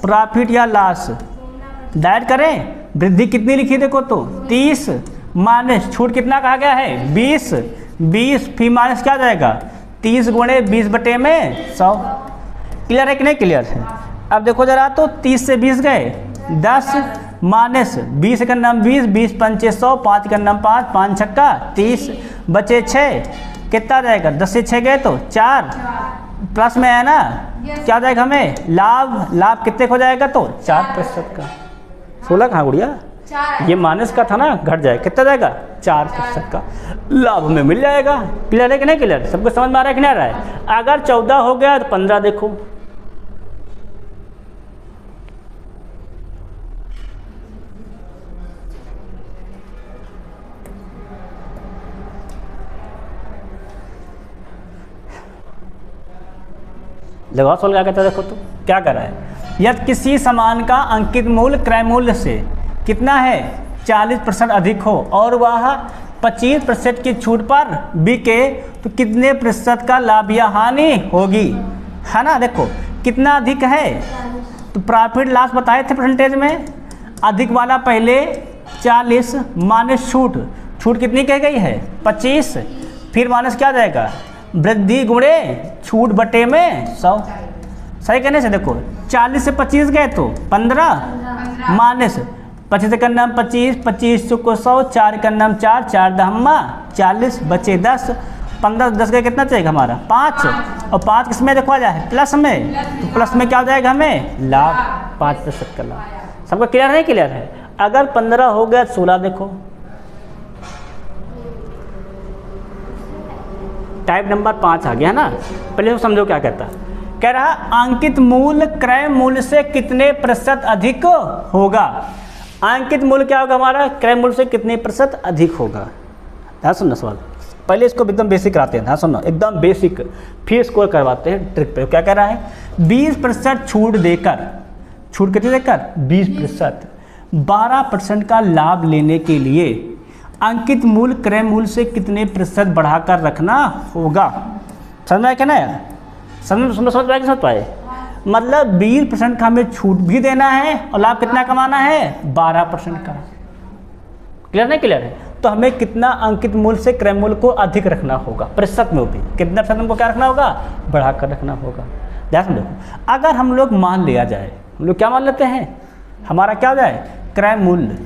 प्रॉफिट या लॉस डायरेक्ट करें। वृद्धि कितनी लिखी देखो तो 30 माइनस छूट कितना कहा गया है 20 फिर माइनस क्या जाएगा 30 गुणे 20 बटे में 100। क्लियर है कि नहीं क्लियर है। अब देखो जरा तो 30 से 20 गए 10 माइनस 20 का नाम 20 पंचे 100, 5 का नाम 5, 5 छक्का 30 बचे 6, कितना जाएगा 10 से 6 गए तो 4, प्लस में है ना क्या जाएगा हमें लाभ कितने हो जाएगा तो 4% का। 16 कहाँ गुड़िया, ये माइनस का था ना घट जाएगा कितना जाएगा 4% का लाभ हमें मिल जाएगा। क्लियर है कि नहीं क्लियर, सबको समझ में आ रहा है कि नहीं आ रहा है। अगर 14 हो गया तो 15 देखो, लगाओ सवाल क्या कहता है देखो तो क्या कर रहा है। यदि किसी सामान का अंकित मूल्य क्रय मूल्य से कितना है 40% अधिक हो और वह 25% की छूट पर बिके तो कितने प्रतिशत का लाभ या हानि होगी, है ना। देखो कितना अधिक है तो प्रॉफिट लॉस बताए थे परसेंटेज में, अधिक वाला पहले 40 माइनस छूट कितनी कह गई है 25, फिर माइनस क्या जाएगा वृद्धि गुणे छूट बटे में 100। सही कहने से देखो 40 से 25 गए तो 15 माइनस 25 का नाम 25 चौको 100, 4 का नाम 4 दहम्मा 40 बचे 10, 15 10 का कितना चाहिए हमारा 5, और 5 किस में देखो आ जाए प्लस में, तो प्लस में क्या हो जाएगा हमें लाभ 5% का लाभ। सबका क्लियर है क्लियर है। अगर 15 हो गया 16 देखो, टाइप नंबर 5 आ गया है ना। पहले तो समझो क्या कहता है, कह रहा अंकित मूल्य क्रय मूल्य से कितने प्रतिशत अधिक होगा। अंकित मूल्य क्या होगा हमारा क्रय मूल्य से कितने प्रतिशत अधिक होगा। ध्यान सुनना सवाल, पहले इसको एकदम बेसिक कराते हैं, ध्यान सुनना एकदम बेसिक, फिर इसको करवाते हैं ट्रिक पे। क्या कह रहा है 20% छूट देकर, छूट कितनी देकर 20%, 12% का लाभ लेने के लिए अंकित मूल्य क्रय मूल्य से कितने प्रतिशत बढ़ाकर रखना होगा। समझ में आया क्या ना यार, समझ पाए। मतलब 20% का हमें छूट भी देना है और लाभ कितना कमाना है 12% का। क्लियर नहीं क्लियर है। तो हमें कितना अंकित मूल्य से क्रय मूल्य को अधिक रखना होगा, प्रतिशत में भी कितना प्रतिशत हमको क्या रखना होगा बढ़ाकर रखना होगा। ध्यान समझो, अगर हम लोग मान लिया जाए, हम लोग क्या मान लेते हैं हमारा क्या हो जाए क्रय मूल्य,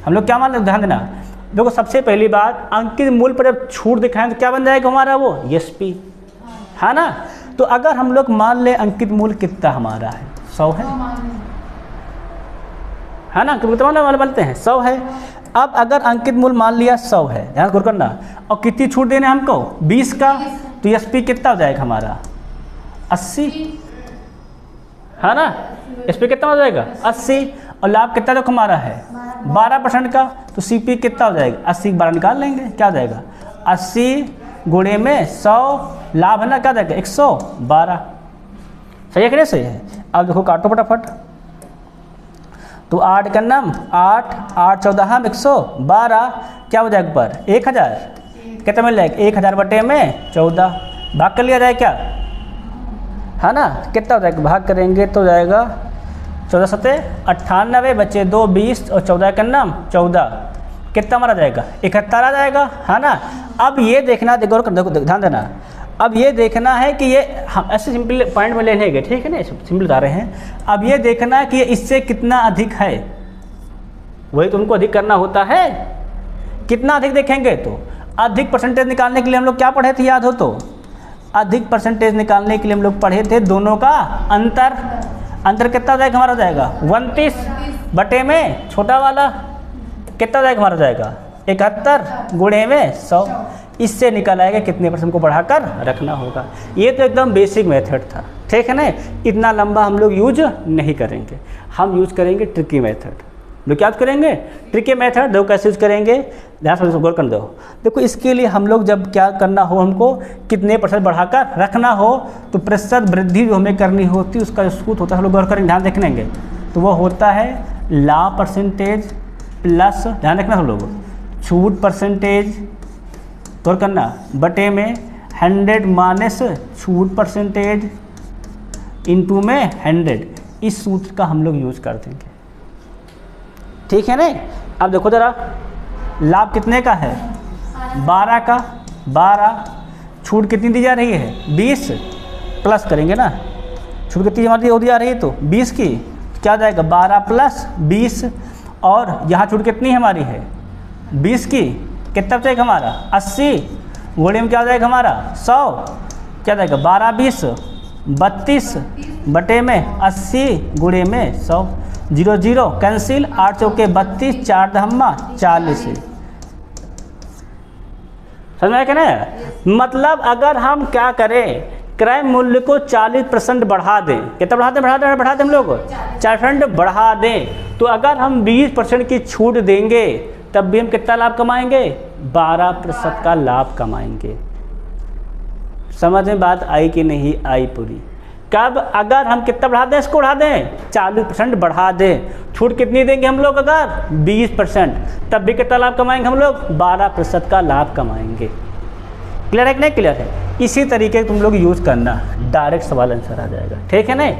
हम लोग क्या मान लेते, ध्यान देना। देखो सबसे पहली बात अंकित मूल्य पर जब छूट दिखाएं तो क्या बन जाएगा हमारा वो एसपी, है ना। तो अगर हम लोग मान ले अंकित मूल्य कितना हमारा है 100 है ना, कितना वाले बोलते हैं 100 है। अब अगर अंकित मूल्य मान लिया 100 है, ध्यान गौर करना, और कितनी छूट देने हमको 20 का, तो एसपी कितना हो जाएगा हमारा 80, है ना। एसपी कितना हो जाएगा 80, और लाभ कितना जो हमारा है 12% का, तो सीपी कितना हो जाएगा 80 12 निकाल लेंगे, क्या हो जाएगा 80 गुणे में 100, लाभ है ना क्या जाएगा 112। सही है कि नहीं सही है। अब देखो काटो फटाफट, तो 8 का नाम 8 14 हम 112, क्या हो जाएगा पर 1000 कितना मिल जाएगा 1000 बटे में 14, भाग कर लिया जाए क्या, है ना। कितना हो जाएगा, भाग करेंगे तो जाएगा 14 सत्ते 98 बचे 2 20 और 14 का नाम 14, कितना हमारा जाएगा 71 आ जाएगा, है ना। अब ये देखना, देखो ध्यान देना, अब ये देखना है कि ये हम ऐसे सिंपल पॉइंट में लेने गए, ठीक है ना, सिंपल बता रहे हैं। अब ये देखना है कि ये इससे कितना अधिक है, वही तो उनको अधिक करना होता है। कितना अधिक देखेंगे तो अधिक परसेंटेज निकालने के लिए हम लोग क्या पढ़े थे, याद हो तो, अधिक परसेंटेज निकालने के लिए हम लोग पढ़े थे दोनों का अंतर। अंतर कितना जाएगा हमारा, जाएगा 29 बटे में छोटा वाला कितना जाएगा हमारा, जाएगा 71 गुणे में 100। इससे निकल आएगा कितने परसेंट को बढ़ाकर रखना होगा। ये तो एकदम बेसिक मेथड था, ठीक है ना। इतना लंबा हम लोग यूज नहीं करेंगे, हम यूज करेंगे ट्रिकी मेथड। लोग क्या करेंगे, ट्रिकी मेथड। देखो कैसे यूज करेंगे, ध्यान से गौर कर दो। देखो इसके लिए हम लोग जब क्या करना हो, हमको कितने परसेंट बढ़ाकर रखना हो, तो प्रतिशत वृद्धि जो हमें करनी होती है उसका जो सूत्र होता है, हम लोग गौर करेंगे, ध्यान देख लेंगे, तो वो होता है लाभ परसेंटेज प्लस, ध्यान रखना हम लोग, छूट परसेंटेज गौर करना बटे में 100 माइनस छूट परसेंटेज इंटू में 100। इस सूत्र का हम लोग यूज कर देंगे, ठीक है ना। अब देखो ज़रा, लाभ कितने का है, 12 का, 12 छूट कितनी दी जा रही है 20, प्लस करेंगे ना, छूट कितनी हमारी दी आ रही है तो 20 की, क्या जाएगा 12 प्लस 20, और यहाँ छूट कितनी हमारी है 20 की, कितना जाएगा हमारा 80 गुणे में क्या जाएगा हमारा 100, क्या जाएगा 12 20 32 बटे में 80 गुणे में 100, 0 0 कैंसिल, 8 चौके 32, 4 दहम्मा 40। समझ में आया क्या ना। मतलब अगर हम क्या करें, क्रय मूल्य को 40% बढ़ा दें, कितना बढ़ा दें हम लोग 40% बढ़ा दें, तो अगर हम 20% की छूट देंगे तब भी हम कितना लाभ कमाएंगे, 12% का लाभ कमाएंगे। समझ में बात आई कि नहीं आई पूरी। कब, अगर हम कितना बढ़ा दें, इसको बढ़ा दें 40% बढ़ा दें, छूट कितनी देंगे हम लोग, अगर 20%, तब भी कितना लाभ कमाएंगे हम लोग, 12% का लाभ कमाएंगे। क्लियर है कि नहीं क्लियर है। इसी तरीके से तुम लोग यूज़ करना, डायरेक्ट सवाल आंसर आ जाएगा, ठीक है ना।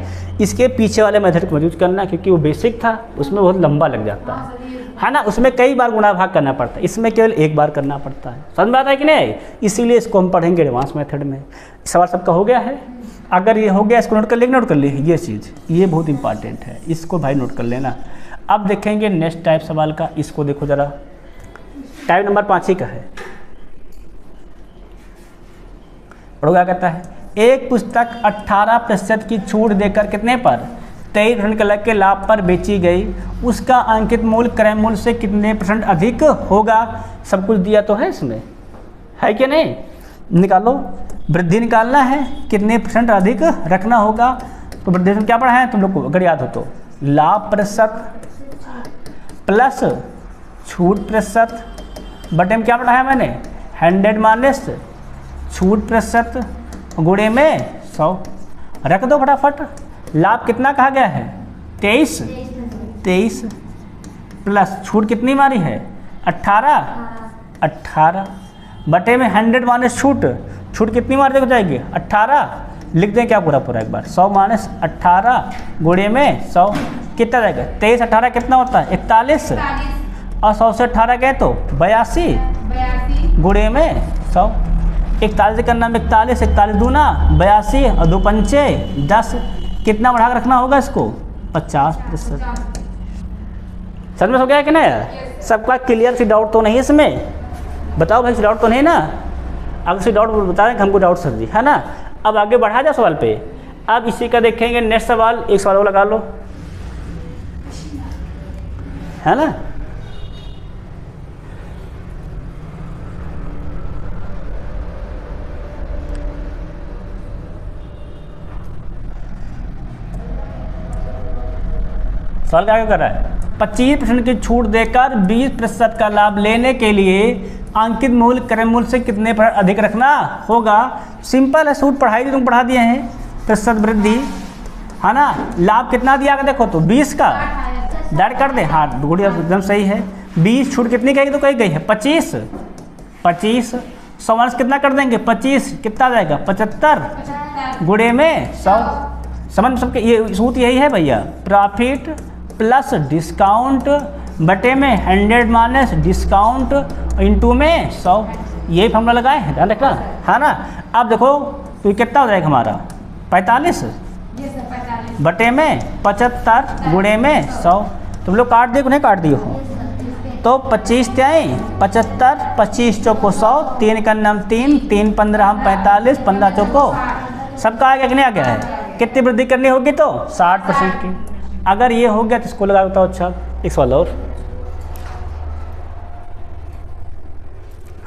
इसके पीछे वाले मेथड को यूज करना, क्योंकि वो बेसिक था, उसमें बहुत लंबा लग जाता है ना, उसमें कई बार गुणा भाग करना पड़ता है, इसमें केवल एक बार करना पड़ता है। समझ में आता है कि नहीं। इसीलिए इसको हम पढ़ेंगे एडवांस मेथड में। सवाल सबका हो गया है, अगर ये हो गया इसको नोट कर लेंगे, नोट कर ले ये चीज़, ये बहुत इंपॉर्टेंट है, इसको भाई नोट कर लेना। अब देखेंगे नेक्स्ट टाइप सवाल का, इसको देखो ज़रा, टाइप नंबर 5 ही का है। पढ़ो क्या कहता है, एक पुस्तक 18% की छूट देकर कितने पर 23% के लाभ पर बेची गई, उसका अंकित मूल्य क्रय मूल्य से कितने % अधिक होगा। सब कुछ दिया तो है इसमें, है कि नहीं। निकालो, वृद्धि निकालना है, कितने % अधिक रखना होगा। तो वृद्धि में क्या पढ़ा है तुम लोग को, अगर याद हो तो, लाभ प्रतिशत प्लस छूट प्रतिशत बटे में क्या पढ़ा है मैंने, 100 माइनस छूट प्रतिशत गुणे में 100। रख दो फटाफट। लाभ कितना कहा गया है 23 प्लस छूट कितनी मारी है 18 बटे में 100 माइनस छूट कितनी मार हो जाएगी 18। लिख दें क्या पूरा एक बार, 100 माइनस 18 गुणे में 100 कितना जाएगा 23 18 कितना होता है 41, और 100 से 18 गए तो 82 गुणे में 100। 41 का नाम 41 दूना 82 और 2 पंचे 10, कितना बढ़ा कर रखना होगा इसको 50%। समझ में हो गया कि नहीं। सबका क्लियर, सी डाउट तो नहीं इसमें, बताओ भाई, सी डाउट तो नहीं ना। अब सी डाउट बता दें हमको, डाउट सर जी, है ना। अब आगे बढ़ा जाए सवाल पे। अब इसी का देखेंगे नेक्स्ट सवाल, एक सवाल और लगा लो, है ना। सवाल क्या कर रहा है, 25% की छूट देकर 20% का लाभ लेने के लिए अंकित मूल्य क्रय मूल्य से कितने % अधिक रखना होगा। सिंपल है, सूत्र पढ़ाई तुम पढ़ा दिए हैं, प्रतिशत वृद्धि, है ना। लाभ कितना दिया का देखो तो 20 का डायरेक्ट कर दे, हाँ गुड़िया एकदम सही है। 20 छूट कितनी कही तो कही गई है 25 100 कितना कर देंगे 25, कितना जाएगा 75 गुणे में 100। समझ सबके ये सूत्र यही है भैया, प्रॉफिट प्लस डिस्काउंट बटे में 100 माइनस डिस्काउंट इंटू में 100। यही फॉर्मूला लगाए हैं, ध्यान रखना है ना। अब देखो तो ये कितना हो जाएगा हमारा 45 बटे में 75 गुणे में 100। तुम लोग काट दिए नहीं काट दिए हो तो 25 त्याई 75, 25 चौको 100, 3 का नाम 3, 3 15 हम 45, 15 चौको सबका आ गया कि नहीं आ गया है। कितनी वृद्धि करनी होगी तो 60% की। अगर ये हो गया तो इसको लगा बताओ। अच्छा एक सवाल और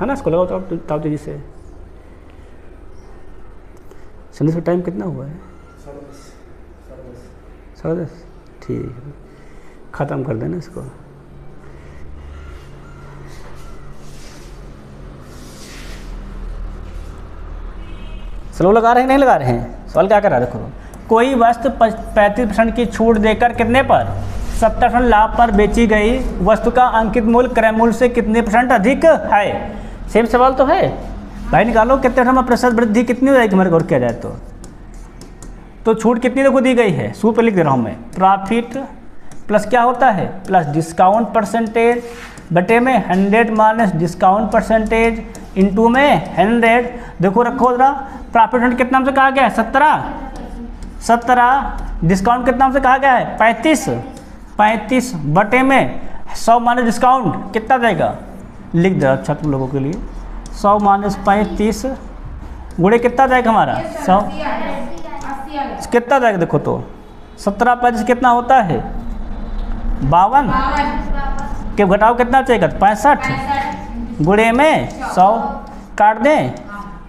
है ना, इसको लगाओ तो तेजी से। संदेश का टाइम कितना हुआ है? 10:30। ठीक है, ख़त्म कर देना इसको। स्लो लगा रहे हैं नहीं लगा रहे हैं? सवाल क्या कर रहा है देखो, कोई वस्तु 35% की छूट देकर कितने पर 70% लाभ पर बेची गई वस्तु का अंकित मूल्य क्रय मूल्य से कितने % अधिक है? सेम सवाल तो है भाई, निकालो कितने प्रतिशत वृद्धि कितनी हो जाएगी मेरे को किया जाए तो छूट कितनी देखो दी गई है। सूत्र लिख दे रहा हूँ मैं, प्रॉफिट प्लस क्या होता है प्लस डिस्काउंट परसेंटेज बटे में 100 माइनस डिस्काउंट परसेंटेज इंटू में 100। देखो रखो जरा, प्रॉफिट कितना से कहा गया है 17, डिस्काउंट कितना से कहा गया है 35 बटे में 100 माइनस डिस्काउंट कितना जाएगा लिख दे। अच्छा तुम लोगों के लिए 100 माइनस 35 गुणे कितना जाएगा हमारा 100 कितना जाएगा देखो तो 17 35 कितना होता है 52 के घटाओ कितना चाहिए 65 गुणे में 100 काट दें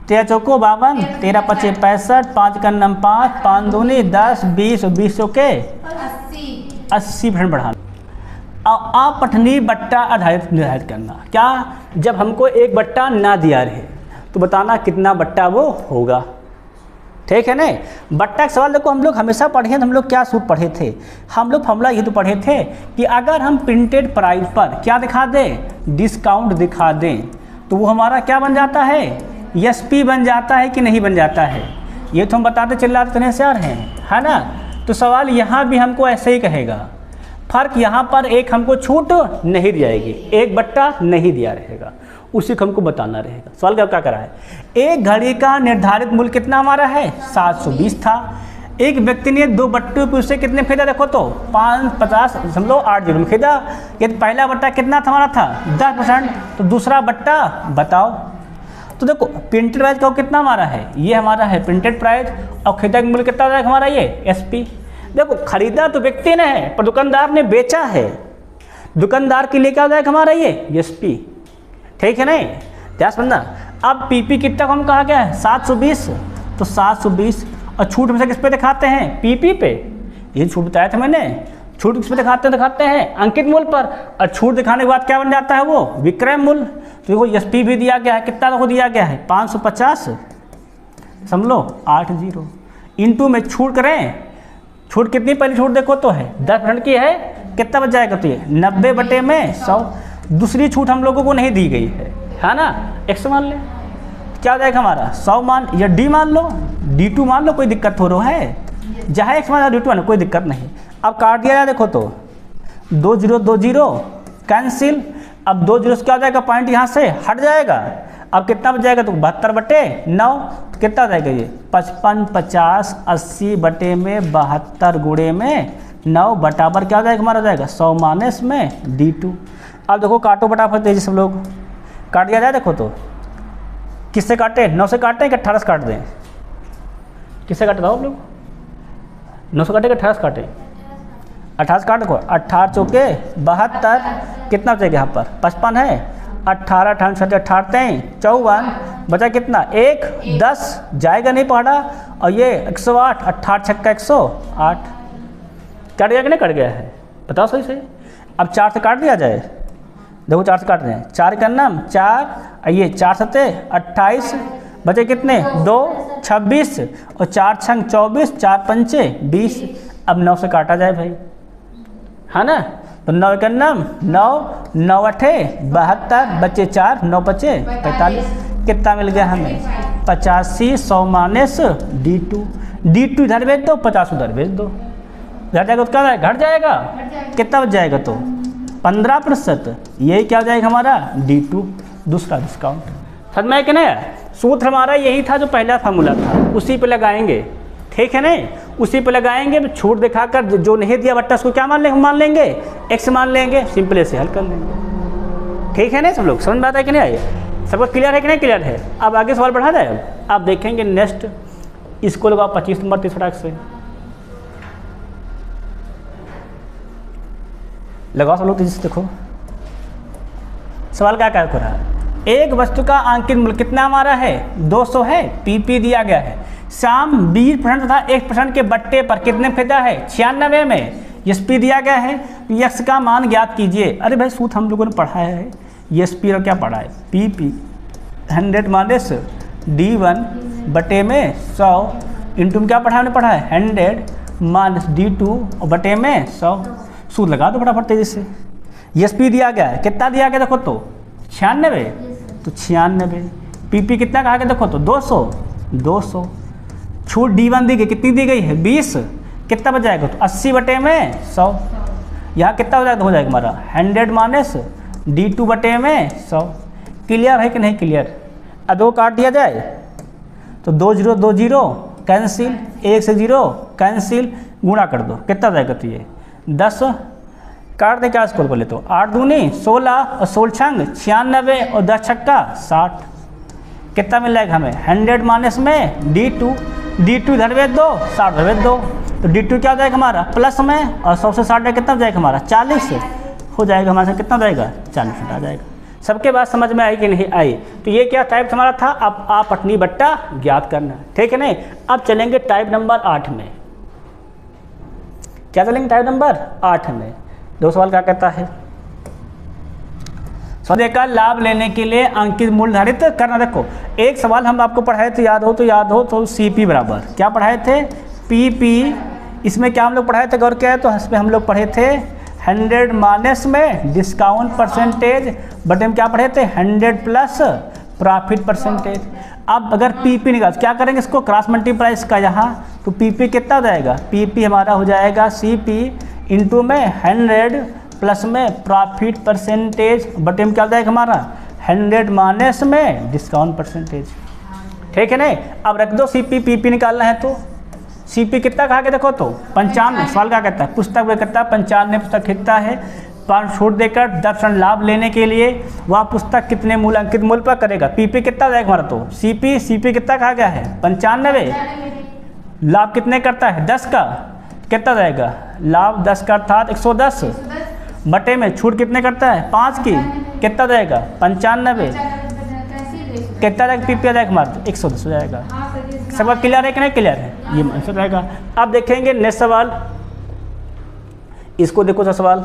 13 चौको 52, 13 पचे 65, 5 का नम 5, 5 दूनी 10, 20 और 20 के 80% बढ़ाना। अपठनीय बट्टा आधारित निर्धारित करना। क्या जब हमको एक बट्टा ना दिया रहे तो बताना कितना बट्टा वो होगा। ठीक है ना। बट्टा का सवाल देखो हम लोग हमेशा पढ़े हैं, हम लोग क्या सूत्र पढ़े थे, हम लोग फॉर्मूला ये तो पढ़े थे कि अगर हम प्रिंटेड प्राइस पर क्या दिखा दें डिस्काउंट दिखा दें तो वो हमारा क्या बन जाता है एसपी बन जाता है कि नहीं बन जाता है। ये तो हम बताते चिल्लाते नहीं से आ रहे हैं है ना। तो सवाल यहाँ भी हमको ऐसे ही कहेगा, फर्क यहाँ पर एक हमको छूट नहीं दी जाएगी, एक बट्टा नहीं दिया रहेगा, उसी को हमको बताना रहेगा। सवाल क्या करा है, एक घड़ी का निर्धारित मूल्य कितना हमारा है 720 था, एक व्यक्ति ने 2 बट्टे पे उससे कितने खरीदा देखो तो 50.80 में खरीदा। ये पहला बट्टा कितना था हमारा था 10%, तो दूसरा बट्टा बताओ। तो देखो प्रिंटेड प्राइस का कितना हमारा है, ये हमारा है प्रिंटेड प्राइस और खरीदा मूल्य कितना हो जाएगा हमारा ये एसपी। देखो खरीदा तो व्यक्ति ने है पर दुकानदार ने बेचा है, दुकानदार के लिए क्या हो जाएगा हमारा ये एसपी। ठीक है नहीं, ध्यान समझना। अब पीपी कितना को हम कहा गया है 720, तो 720 और छूट में से किस पे दिखाते हैं पीपी पे, ये छूट बताया था मैंने। छूट किस पे दिखाते हैं अंकित मूल्य पर, और छूट दिखाने के बाद क्या बन जाता है वो विक्रय मूल्य। तो देखो एसपी भी दिया गया है, कितना देखो दिया गया है 550 समझ लो 80 इंटू में छूट करें, छूट कितनी पहली छूट देखो तो है 10% की है, कितना बच जाएगा तो ये 90 बटे में 100। दूसरी छूट हम लोगों को नहीं दी गई है ना, 100 मान ले क्या हो जाएगा हमारा 100 मान, या डी मान लो D2 मान लो, कोई दिक्कत हो रहा है, जहाँ x मान D2 मान कोई दिक्कत नहीं। अब काट दिया जाए देखो तो 2 0 2 0 कैंसिल, अब 2 0 क्या हो जाएगा पॉइंट यहाँ से हट जाएगा। अब कितना बच जाएगा तो 72 बटे 9, तो कितना हो जाएगा ये 55 50 80 बटे में 72 गुणे में 9 बटाबर क्या हो जाएगा हमारा जाएगा 100 माइनस में D2। अब देखो काटो फटाफट तेजी सब लोग, काट दिया जाए देखो तो किससे काटे 9 से काटें कि 18 से काट दें, किससे काटे दो आप लोग 9 से काटे कि 18 से काटें, 18 से काट देखो 18 चौके 72 कितना बचेगा यहाँ पर 55 है, 18 18 18 54 बचा कितना 1 10 जाएगा नहीं पढ़ा, और ये 108 18 छक्का 108 कट गया कि नहीं कट गया है बताओ सही से। अब 4 से काट दिया जाए, देखो 4 से काट रहे हैं, 4 का नाम 4 ये 4 सते 28 बचे कितने 2 26 और 4 छंग 24 4 पंचे 20। अब 9 से काटा जाए भाई है ना, तो 9 का नाम 9 9 8 72 बचे 4 9 बचे 45 कितना मिल गया हमें 85 100 माइनस D2, D2 इधर भेज दो, 50 उधर भेज दो, घट जाएगा तो क्या घट जाएगा, कितना बच जाएगा तो 15%। यही क्या हो जाएगा हमारा D2, दूसरा डिस्काउंट। समझ में आया कि नहीं? सूत्र हमारा यही था जो पहला फार्मूला था, उसी पे लगाएंगे, ठीक है नहीं, उसी पे लगाएंगे। तो छूट दिखाकर जो नहीं दिया बट्टा उसको क्या मान लेंगे x मान लेंगे, सिंपल से हल कर लेंगे, ठीक है नहीं? सब लोग समझ में आता है कि नहीं आइए, सबको क्लियर है कि नहीं क्लियर है? अब आगे सवाल बढ़ा जाए। आप देखेंगे नेक्स्ट, इसको लगाओ 25 नंबर तीसरा से लगाओ सब लोग, तेजी देखो सवाल क्या क्या हो रहा है। एक वस्तु का अंकित मूल्य कितना हमारा है 200 है, पीपी दिया गया है। शाम 20% तथा 1% के बट्टे पर कितने फायदा है 96 में, एसपी दिया गया है, यक्स का मान ज्ञात कीजिए। अरे भाई सूत्र हम लोगों ने पढ़ा है, एसपी का क्या पढ़ा है, पीपी 100 माइनस D1 बटे में 100 इंटू में क्या पढ़ा हमने पढ़ा है 100 माइनस D2 और बटे में 100। सूत्र लगा दो फटाफट तेजी से। एसपी दिया गया है, कितना दिया गया देखो तो 96, तो 96, पीपी कितना कहा गया देखो तो 200, छूट D1 दी गई, कितनी दी गई है 20, कितना बच जाएगा तो 80 बटे में 100। यहाँ कितना हो जाएगा, हो जाएगा हमारा 100 माइनस D2 बटे में 100। क्लियर है कि नहीं क्लियर? अब 2 काट दिया जाए तो 2 0 2 0 कैंसिल, 1 से 0 कैंसिल, गुणा कर दो कितना जाएगा तो ये 10 काट दे, क्या स्कोर बोले तो 8 दूनी 16 और 16 छंग 96 और 10 छक्का 60, कितना मिल जाएगा हमें 100 माइनस में D2 इधर भेज दो, 60 इधर भेज दो, तो D2 क्या हो जाएगा हमारा प्लस में, और 100 से 60 कितना हो जाएगा हमारा 40 हो जाएगा, हमारे कितना हो जाएगा 40 आ जाएगा। सबके बात समझ में आई कि नहीं आई? तो ये क्या टाइप हमारा था, अब आप अपनी बट्टा ज्ञात करना, ठीक है नहीं? अब चलेंगे टाइप नंबर 8 में। क्या चलेंगे टाइप नंबर 8 में? दो सवाल क्या कहता है, सौदे का लाभ लेने के लिए अंकित मूल्य निर्धारित करना। देखो एक सवाल हम आपको पढ़ाए थे, याद हो तो CP बराबर क्या पढ़ाए थे PP, इसमें क्या हम लोग पढ़ाए थे गौर किया है तो इसमें हम लोग पढ़े थे 100 माइनस में डिस्काउंट परसेंटेज, बटे में क्या पढ़े थे 100 प्लस प्रॉफिट परसेंटेज। अब अगर PP निकाल क्या करेंगे, इसको क्रॉस मल्टीप्लाई इसका यहाँ, तो PP कितना हो जाएगा, PP हमारा हो जाएगा CP इंटू में 100 प्लस में प्रॉफिट परसेंटेज, बटे में क्या हो जाएगा हमारा 100 माइनस में डिस्काउंट परसेंटेज, ठीक है नहीं? अब रख दो CP PP निकालना है तो CP कितना कहा के देखो तो 95, सवाल क्या कहता है पुस्तक में कितना 95 पुस्तक खरीदता है, 5 छूट देकर 10% लाभ लेने के लिए वह पुस्तक कितने मूल्य अंकित मूल्य पर करेगा। PP कितना जाएगा हमारा तो CP कितना कहा गया है 95, लाभ कितने करता है 10 का, कितना जाएगा लाभ 10 का अर्थात 110 बटे में छूट कितने करता है 5 की, कितना जाएगा 95, कितना जाएगा PP आ जाएगा हमारा 110 हो जाएगा। सबका क्लियर है कि नहीं क्लियर है, ये आंसर रहेगा। अब देखेंगे नेक्स्ट सवाल, इसको देखो सवाल,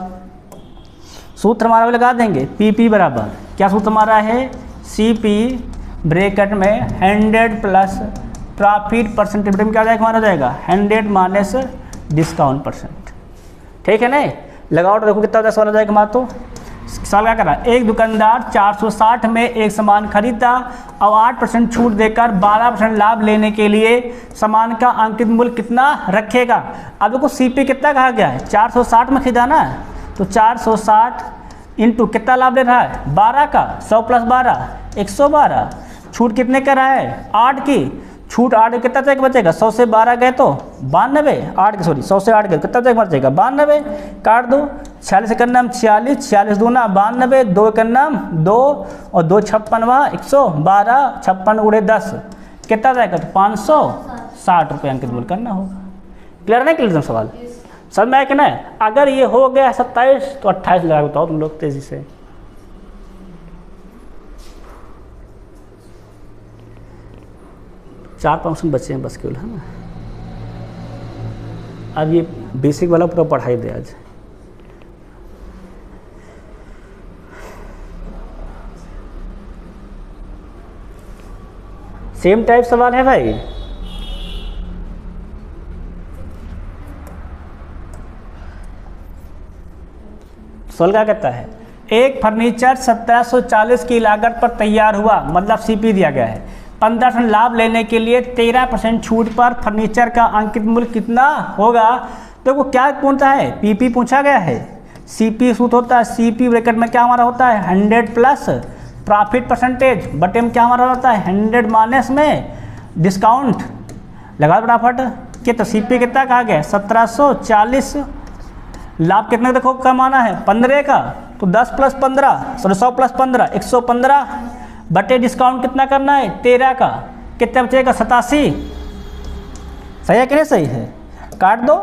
सूत्र हमारा लगा देंगे PP बराबर क्या सूत्र हमारा है CP ब्रैकेट में 100 प्लस प्रॉफिट परसेंटेज, में क्या जाएगा हमारा जाएगा 100 माइनस डिस्काउंट परसेंट, ठीक है नहीं? लगाओ तो देखो कितना हो जाएगा, सवाल आ जाएगा हमारा। तो सवाल क्या कर रहा है, एक दुकानदार 460 में एक सामान खरीदा और 8% छूट देकर 12% लाभ लेने के लिए सामान का अंकित मूल्य कितना रखेगा। अब देखो CP कितना कहा गया है 460 में खरीदा ना, तो 460 इंटू कितना लाभ ले रहा है 12 का, 100 प्लस 12 112, छूट कितने का रहा है 8 की, छूट 8 कितना तक बचेगा 100 से 12 गए तो 92, 100 से 8 गए कितना तक बचेगा 92, काट दो 46 से करना 46, 46 दूना 92, 2 करना 2 और 2 56 112, 56 उड़े 10 कितना जाएगा तो 560 रुपये अंकित मूल्य करना होगा। क्लियर नहीं क्लियर सवाल समझ में आया कि नहीं? अगर ये हो गया 27 तो 28 लगा बताओ तुम लोग तेजी से। चार ऑप्शन बचे हैं बस केवल, है ना? अब ये बेसिक वाला पूरा पढ़ाई दे आज। सेम टाइप सवाल है भाई, सवाल क्या कहता है, एक फर्नीचर 1740 की लागत पर तैयार हुआ, मतलब CP दिया गया है, 15% लाभ लेने के लिए 13% छूट पर फर्नीचर का अंकित मूल्य कितना होगा। देखो क्या पूछता है, पीपी पूछा गया है, सीपी सूत्र होता है, सीपी ब्रैकेट में क्या हमारा होता है 100 प्लस प्रॉफिट परसेंटेज, बटे में क्या हमारा होता है 100 माइनस में डिस्काउंट, लगा फटाफट कि तो सीपी कितना कहा गया 1740, लाभ कितने देखो कमाना है 15 का, तो 10 प्लस 15 100 प्लस 15 115 बटे डिस्काउंट कितना करना है 13 का, कितना बचेगा 87, सही है कि नहीं सही है, काट दो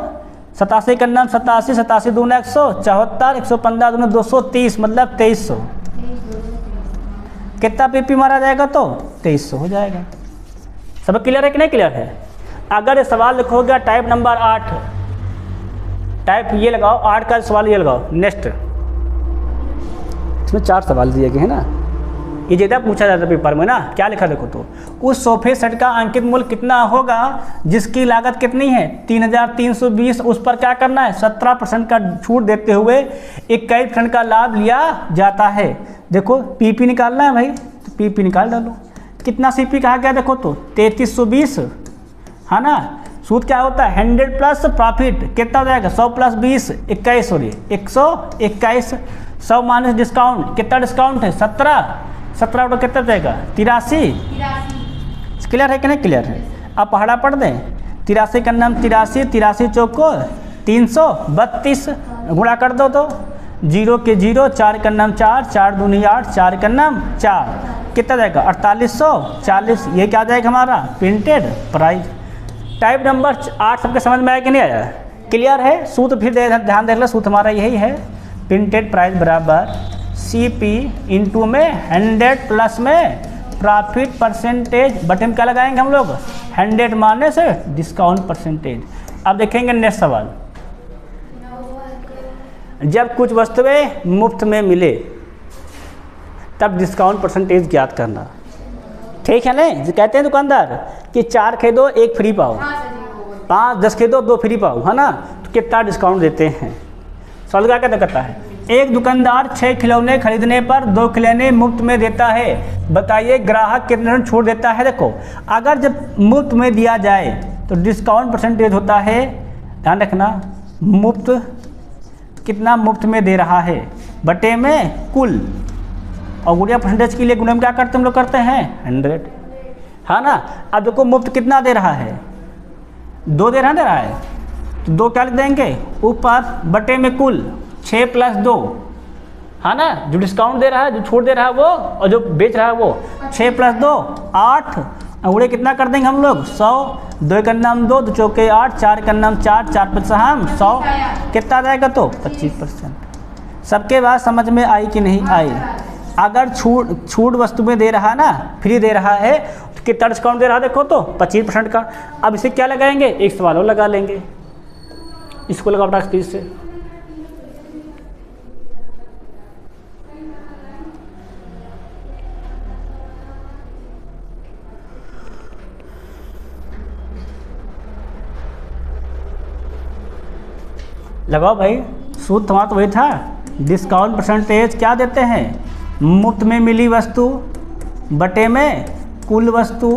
87 का नाम 87, 87 दूना 174, 115 दूना 230 मतलब 2300, कितना पीपी मारा जाएगा तो 2300 हो जाएगा। सब क्लियर है कि नहीं क्लियर है। अगर ये सवाल लिखोगे टाइप नंबर 8, टाइप ये लगाओ 8 का सवाल ये लगाओ नेक्स्ट, इसमें 4 सवाल दिए गए हैं ना, ये ज़्यादा पूछा जाता है पेपर में ना, क्या लिखा देखो तो, उस सोफे सेट का अंकित मूल्य कितना होगा जिसकी लागत कितनी है 3320, उस पर क्या करना है 17% का छूट देते हुए 21% का लाभ लिया जाता है। देखो पीपी निकालना है भाई, तो पीपी निकाल डालो, कितना सीपी कहा गया देखो तो 3320 है ना, सूत्र क्या होता है 100 प्लस प्रॉफिट, कितना हो जाएगा 100 प्लस 20 21, सॉरी 121, 100 माइनस डिस्काउंट, कितना डिस्काउंट है 17 तो कितना जाएगा 83, क्लियर है कि नहीं क्लियर है। अब पहाड़ा पढ़ दें, 83 का नाम 83 चौक को 332 गुणा कर दो तो 0 के 0, 4 का नाम 4, 4 दूनी 8, 4 का नाम 4, कितना जाएगा 4840, ये क्या जाएगा हमारा प्रिंटेड प्राइस। टाइप नंबर 8 सबके समझ में आया कि नहीं आया, क्लियर है। सूत्र फिर ध्यान देख लो, सूत्र हमारा यही है, प्रिंटेड प्राइस बराबर सीपी इंटू में 100 प्लस में प्रॉफिट परसेंटेज, बटे में क्या लगाएंगे हम लोग 100 माइनस डिस्काउंट परसेंटेज। अब देखेंगे नेक्स्ट सवाल, जब कुछ वस्तुएं मुफ्त में मिले तब डिस्काउंट परसेंटेज ज्ञात करना, ठीक है नहीं। जो कहते हैं दुकानदार कि 4 खरीदो 1 फ्री पाओ, 5 10 खरीदो 2 फ्री पाओ, है ना, तो कितना डिस्काउंट देते हैं। सवाल क्या कहता है, एक दुकानदार 6 खिलौने खरीदने पर 2 खिलौने मुफ्त में देता है, बताइए ग्राहक कितने छूट देता है। देखो अगर जब मुफ्त में दिया जाए तो डिस्काउंट परसेंटेज होता है, ध्यान रखना, मुफ्त कितना मुफ्त में दे रहा है बटे में कुल, और गुणिया परसेंटेज के लिए गुणा में क्या करते हम लोग करते हैं 100, है ना। अब देखो मुफ्त कितना दे रहा है 2 दे रहा है, तो 2 क्या लिख देंगे ऊपर बटे में कुल 6 प्लस 2, है ना, जो डिस्काउंट दे रहा है जो छूट दे रहा है वो, और जो बेच रहा है वो 6 प्लस 2 8, अंगूठे कितना कर देंगे हम लोग 100, 2 का नाम 2, 2 चौके 8, 4 का नाम 4, 4 5 हम 100, कितना आ जाएगा तो 25%। सबके बाद समझ में आई कि नहीं आई। अगर छूट वस्तु में दे रहा ना, फ्री दे रहा है, तो कितना डिस्काउंट दे रहा है देखो तो 25% का। अब इसे क्या लगाएंगे, एक सवाल और लगा लेंगे, इसको लगा बेटा 30 से, लगाओ भाई। सूत्र तुम्हारा तो वही था, डिस्काउंट परसेंटेज क्या देते हैं, मुफ्त में मिली वस्तु बटे में कुल वस्तु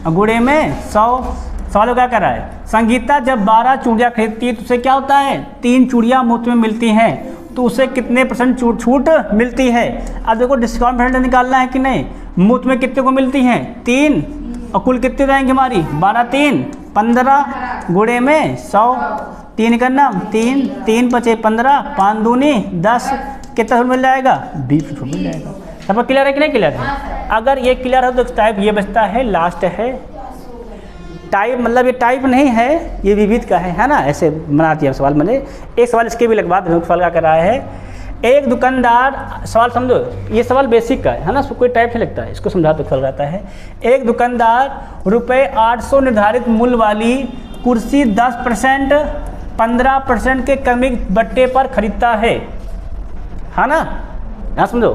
गुणे में 100। सवाल क्या कर रहा है, संगीता जब 12 चूड़ियाँ खरीदती है तो उसे क्या होता है 3 चूड़ियाँ मुफ्त में मिलती हैं, तो उसे कितने % छूट मिलती है। अब देखो डिस्काउंट परसेंटेज निकालना है कि नहीं, मुफ्त में कितने को मिलती हैं 3, और कुल कितने रहेंगे हमारी 12 3 15 गुणे में 100, 3 का नाम 3, 3 बचे 15, 5 दूनी 10, कितना छूट मिल जाएगा 20 छूट मिल जाएगा। सब क्लियर है कि नहीं क्लियर है। अगर ये क्लियर है तो टाइप ये बचता है, लास्ट है टाइप, मतलब ये टाइप नहीं है, ये विविध का है ना, ऐसे बना दिया सवाल। मैंने एक सवाल इसके भी लगवा दें, सवाल क्या कर रहा है, एक दुकानदार, सवाल समझो ये सवाल बेसिक का है ना, उसको कोई टाइप नहीं लगता है, इसको समझा तो सवाल रहता है। एक दुकानदार रुपये 800 निर्धारित मूल्य वाली कुर्सी 10% 15% के कमी बट्टे पर खरीदता है ना, यहाँ समझो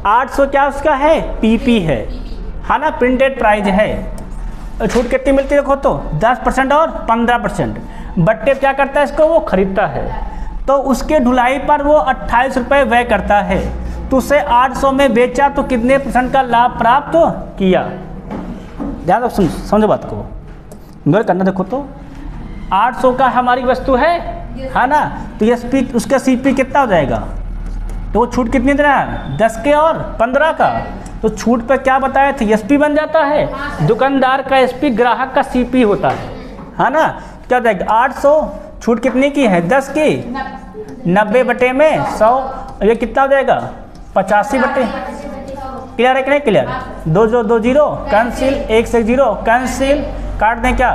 800 क्या उसका है पीपी है ना, प्रिंटेड प्राइस है, छूट कितनी मिलती है देखो तो 10% और 15%, बट्टे क्या करता है इसको वो खरीदता है, तो उसके ढुलाई पर वो 28 रुपये व्यय करता है, तो उसे 800 में बेचा तो कितने % का लाभ प्राप्त किया। ध्यान रखो, समझो बात को, मेरे करना देखो तो 800 का हमारी वस्तु है ना, तो एसपी उसका सीपी कितना हो जाएगा, तो वो छूट कितनी देना है 10 के और 15 का, तो छूट पे क्या बताया थे एसपी बन जाता है, दुकानदार का एसपी ग्राहक का सीपी होता है ना। क्या जाएगा 800 छूट कितनी की है 10 की 90 बटे में 100, ये कितना हो जाएगा 85 बटे। क्लियर है कि नहीं क्लियर, 2 जो 2 जीरो कैंसिल, 1 से 0 कैंसिल, काट दें क्या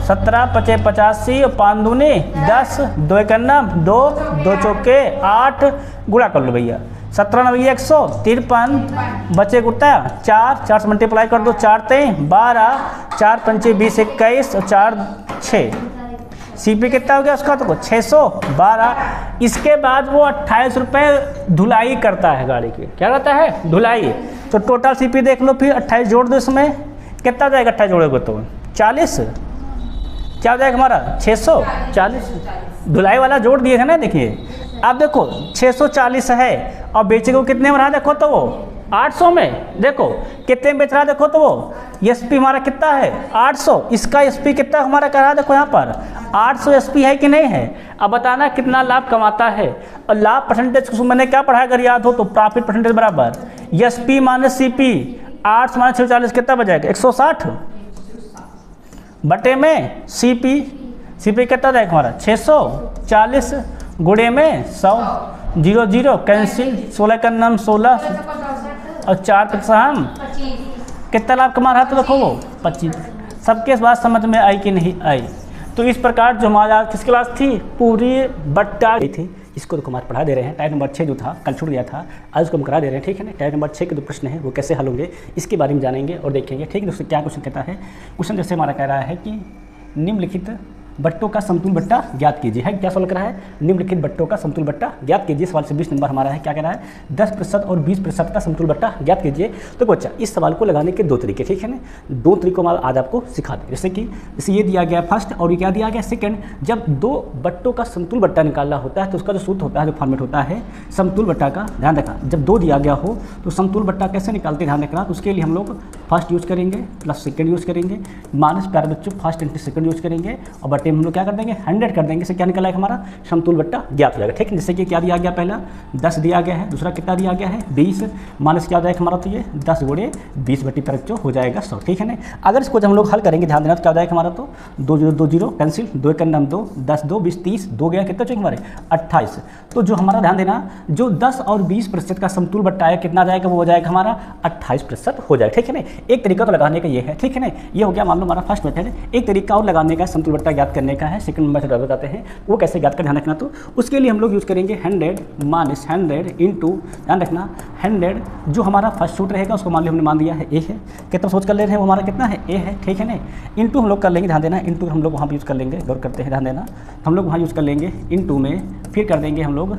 17 पचे 85 और 5 दूनी 10, 2 एकन्ना 2, 2 चौके 8, गुणा कर लो भैया 17 9 153, बचे गुटा 4 से मल्टीप्लाई कर दो 4 3 12, 4 पंचे 20 21 और 4 6, सीपी कितना हो गया उसका तो 612। इसके बाद वो 28 रुपये धुलाई करता है गाड़ी की, क्या करता है धुलाई, तो टोटल सीपी देख लो फिर 28 जोड़ दो, इसमें कितना जाएगा 28 जोड़ोगे तो 40, क्या हो जाएगा हमारा 640, धुलाई वाला जोड़ दिए थे ना। देखिए अब देखो 640 है और बेचेगा वो कितने में रहा, देखो तो वो 800 में, देखो कितने में बेच रहा है, देखो तो वो एसपी हमारा कितना है 800, इसका एसपी कितना हमारा कर रहा है, देखो यहाँ पर 800 एसपी है कि नहीं है। अब बताना कितना लाभ कमाता है, और लाभ परसेंटेज मैंने क्या पढ़ा अगर याद हो तो, प्रॉफिट परसेंटेज बराबर एसपी माइनस सीपी, 8 माइनस 640 कितना बजाएगा 160 बटे में सीपी कितना जाएगा हमारा 640 गुणे में 100, 0 0 कैंसिल, 16 का नाम 16 और 4 प्रतिशत हम कितना लाभ कमा रहा था, देखो वो 25। सबके बात समझ में आई कि नहीं आई। तो इस प्रकार जो हमारा किस क्लास थी पूरी बट्टा थी, इसको तो हमारे पढ़ा दे रहे हैं। टाइप नंबर 6 जो था कल छूट गया था, आज उसको हम करा दे रहे हैं, ठीक है ना। टाइप नंबर 6 के जो प्रश्न है वो कैसे हल होंगे इसके बारे में जानेंगे और देखेंगे, ठीक है। दोस्तों क्या क्वेश्चन कहता है, क्वेश्चन जैसे हमारा कह रहा है कि निम्नलिखित बट्टों का समतुल बट्टा ज्ञात कीजिए, है क्या सवाल कर रहा है, निम्नलिखित बट्टों का समतुल बट्टा ज्ञात कीजिए। सवाल से 20 नंबर हमारा है, क्या कह रहा है 10% और 20% का समतुल बट्टा ज्ञात कीजिए। तो बच्चा इस सवाल को लगाने के 2 तरीके, ठीक है ना, 2 तरीकों में आज आपको सिखा दें। जैसे ये दिया गया फर्स्ट और ये क्या दिया गया सेकंड। जब 2 बट्टों का समतुल बट्टा निकालना होता है तो उसका जो सूत्र होता है, जो फॉर्मेट होता है समतुल बट्टा का, ध्यान रखना जब 2 दिया गया हो तो समतुल बट्टा कैसे निकालते ध्यान रखना। तो उसके लिए हम लोग फर्स्ट यूज़ करेंगे प्लस सेकंड यूज़ करेंगे, माइनस प्यारे बच्चों फर्स्ट इंटू सेकंड यूज़ करेंगे और बट्टे में हम लोग क्या कर देंगे 100 कर देंगे। इससे क्या निकला है हमारा समतुल बट्टा ज्ञात हो जाएगा, ठीक है। जैसे कि क्या दिया गया, पहला 10 दिया गया है, दूसरा कितना दिया गया है 20, माइनस क्या हो जाएगा हमारा, तो ये 10 गुणे 20 बट्टी पर बच्चों हो जाएगा 100, ठीक है ना। अगर इसको जब हम लोग हल करेंगे ध्यान देना तो क्या हो जाएगा हमारा, तो 2 0 2 0 कैंसिल, 2 का नाम 2, 10 2 20 30, 2 गया कितना चाहिए हमारे 28। तो जो हमारा ध्यान देना जो 10 और 20% का समतुल बट्टा है कितना जाएगा, वो हो जाएगा हमारा 28% हो जाएगा, ठीक है ना। एक तरीका तो लगाने का ये है, ठीक है ना। ये हो गया मान लो हमारा फर्स्ट मेथड है। एक तरीका और लगाने का समतुल बट्टा ज्ञात करने का है, सेकंड मेथड बताते हैं वो कैसे ज्ञात कर ध्यान रखना। तो उसके लिए हम लोग यूज़ करेंगे 100 माइनस 100 इंटू, ध्यान रखना 100 जो हमारा फर्स्ट सूट रहेगा उसको मान लिया हमने मान दिया है ए है, कितना सोच कर ले रहे हैं वो हमारा कितना है ए है, ठीक है ना। इंटू हम लोग कर लेंगे, ध्यान देना इंटू हम लोग वहाँ पर यूज़ कर लेंगे, गौर करते हैं ध्यान देना, हम लोग वहाँ यूज़ कर लेंगे इंटू में, फिर कर देंगे हम लोग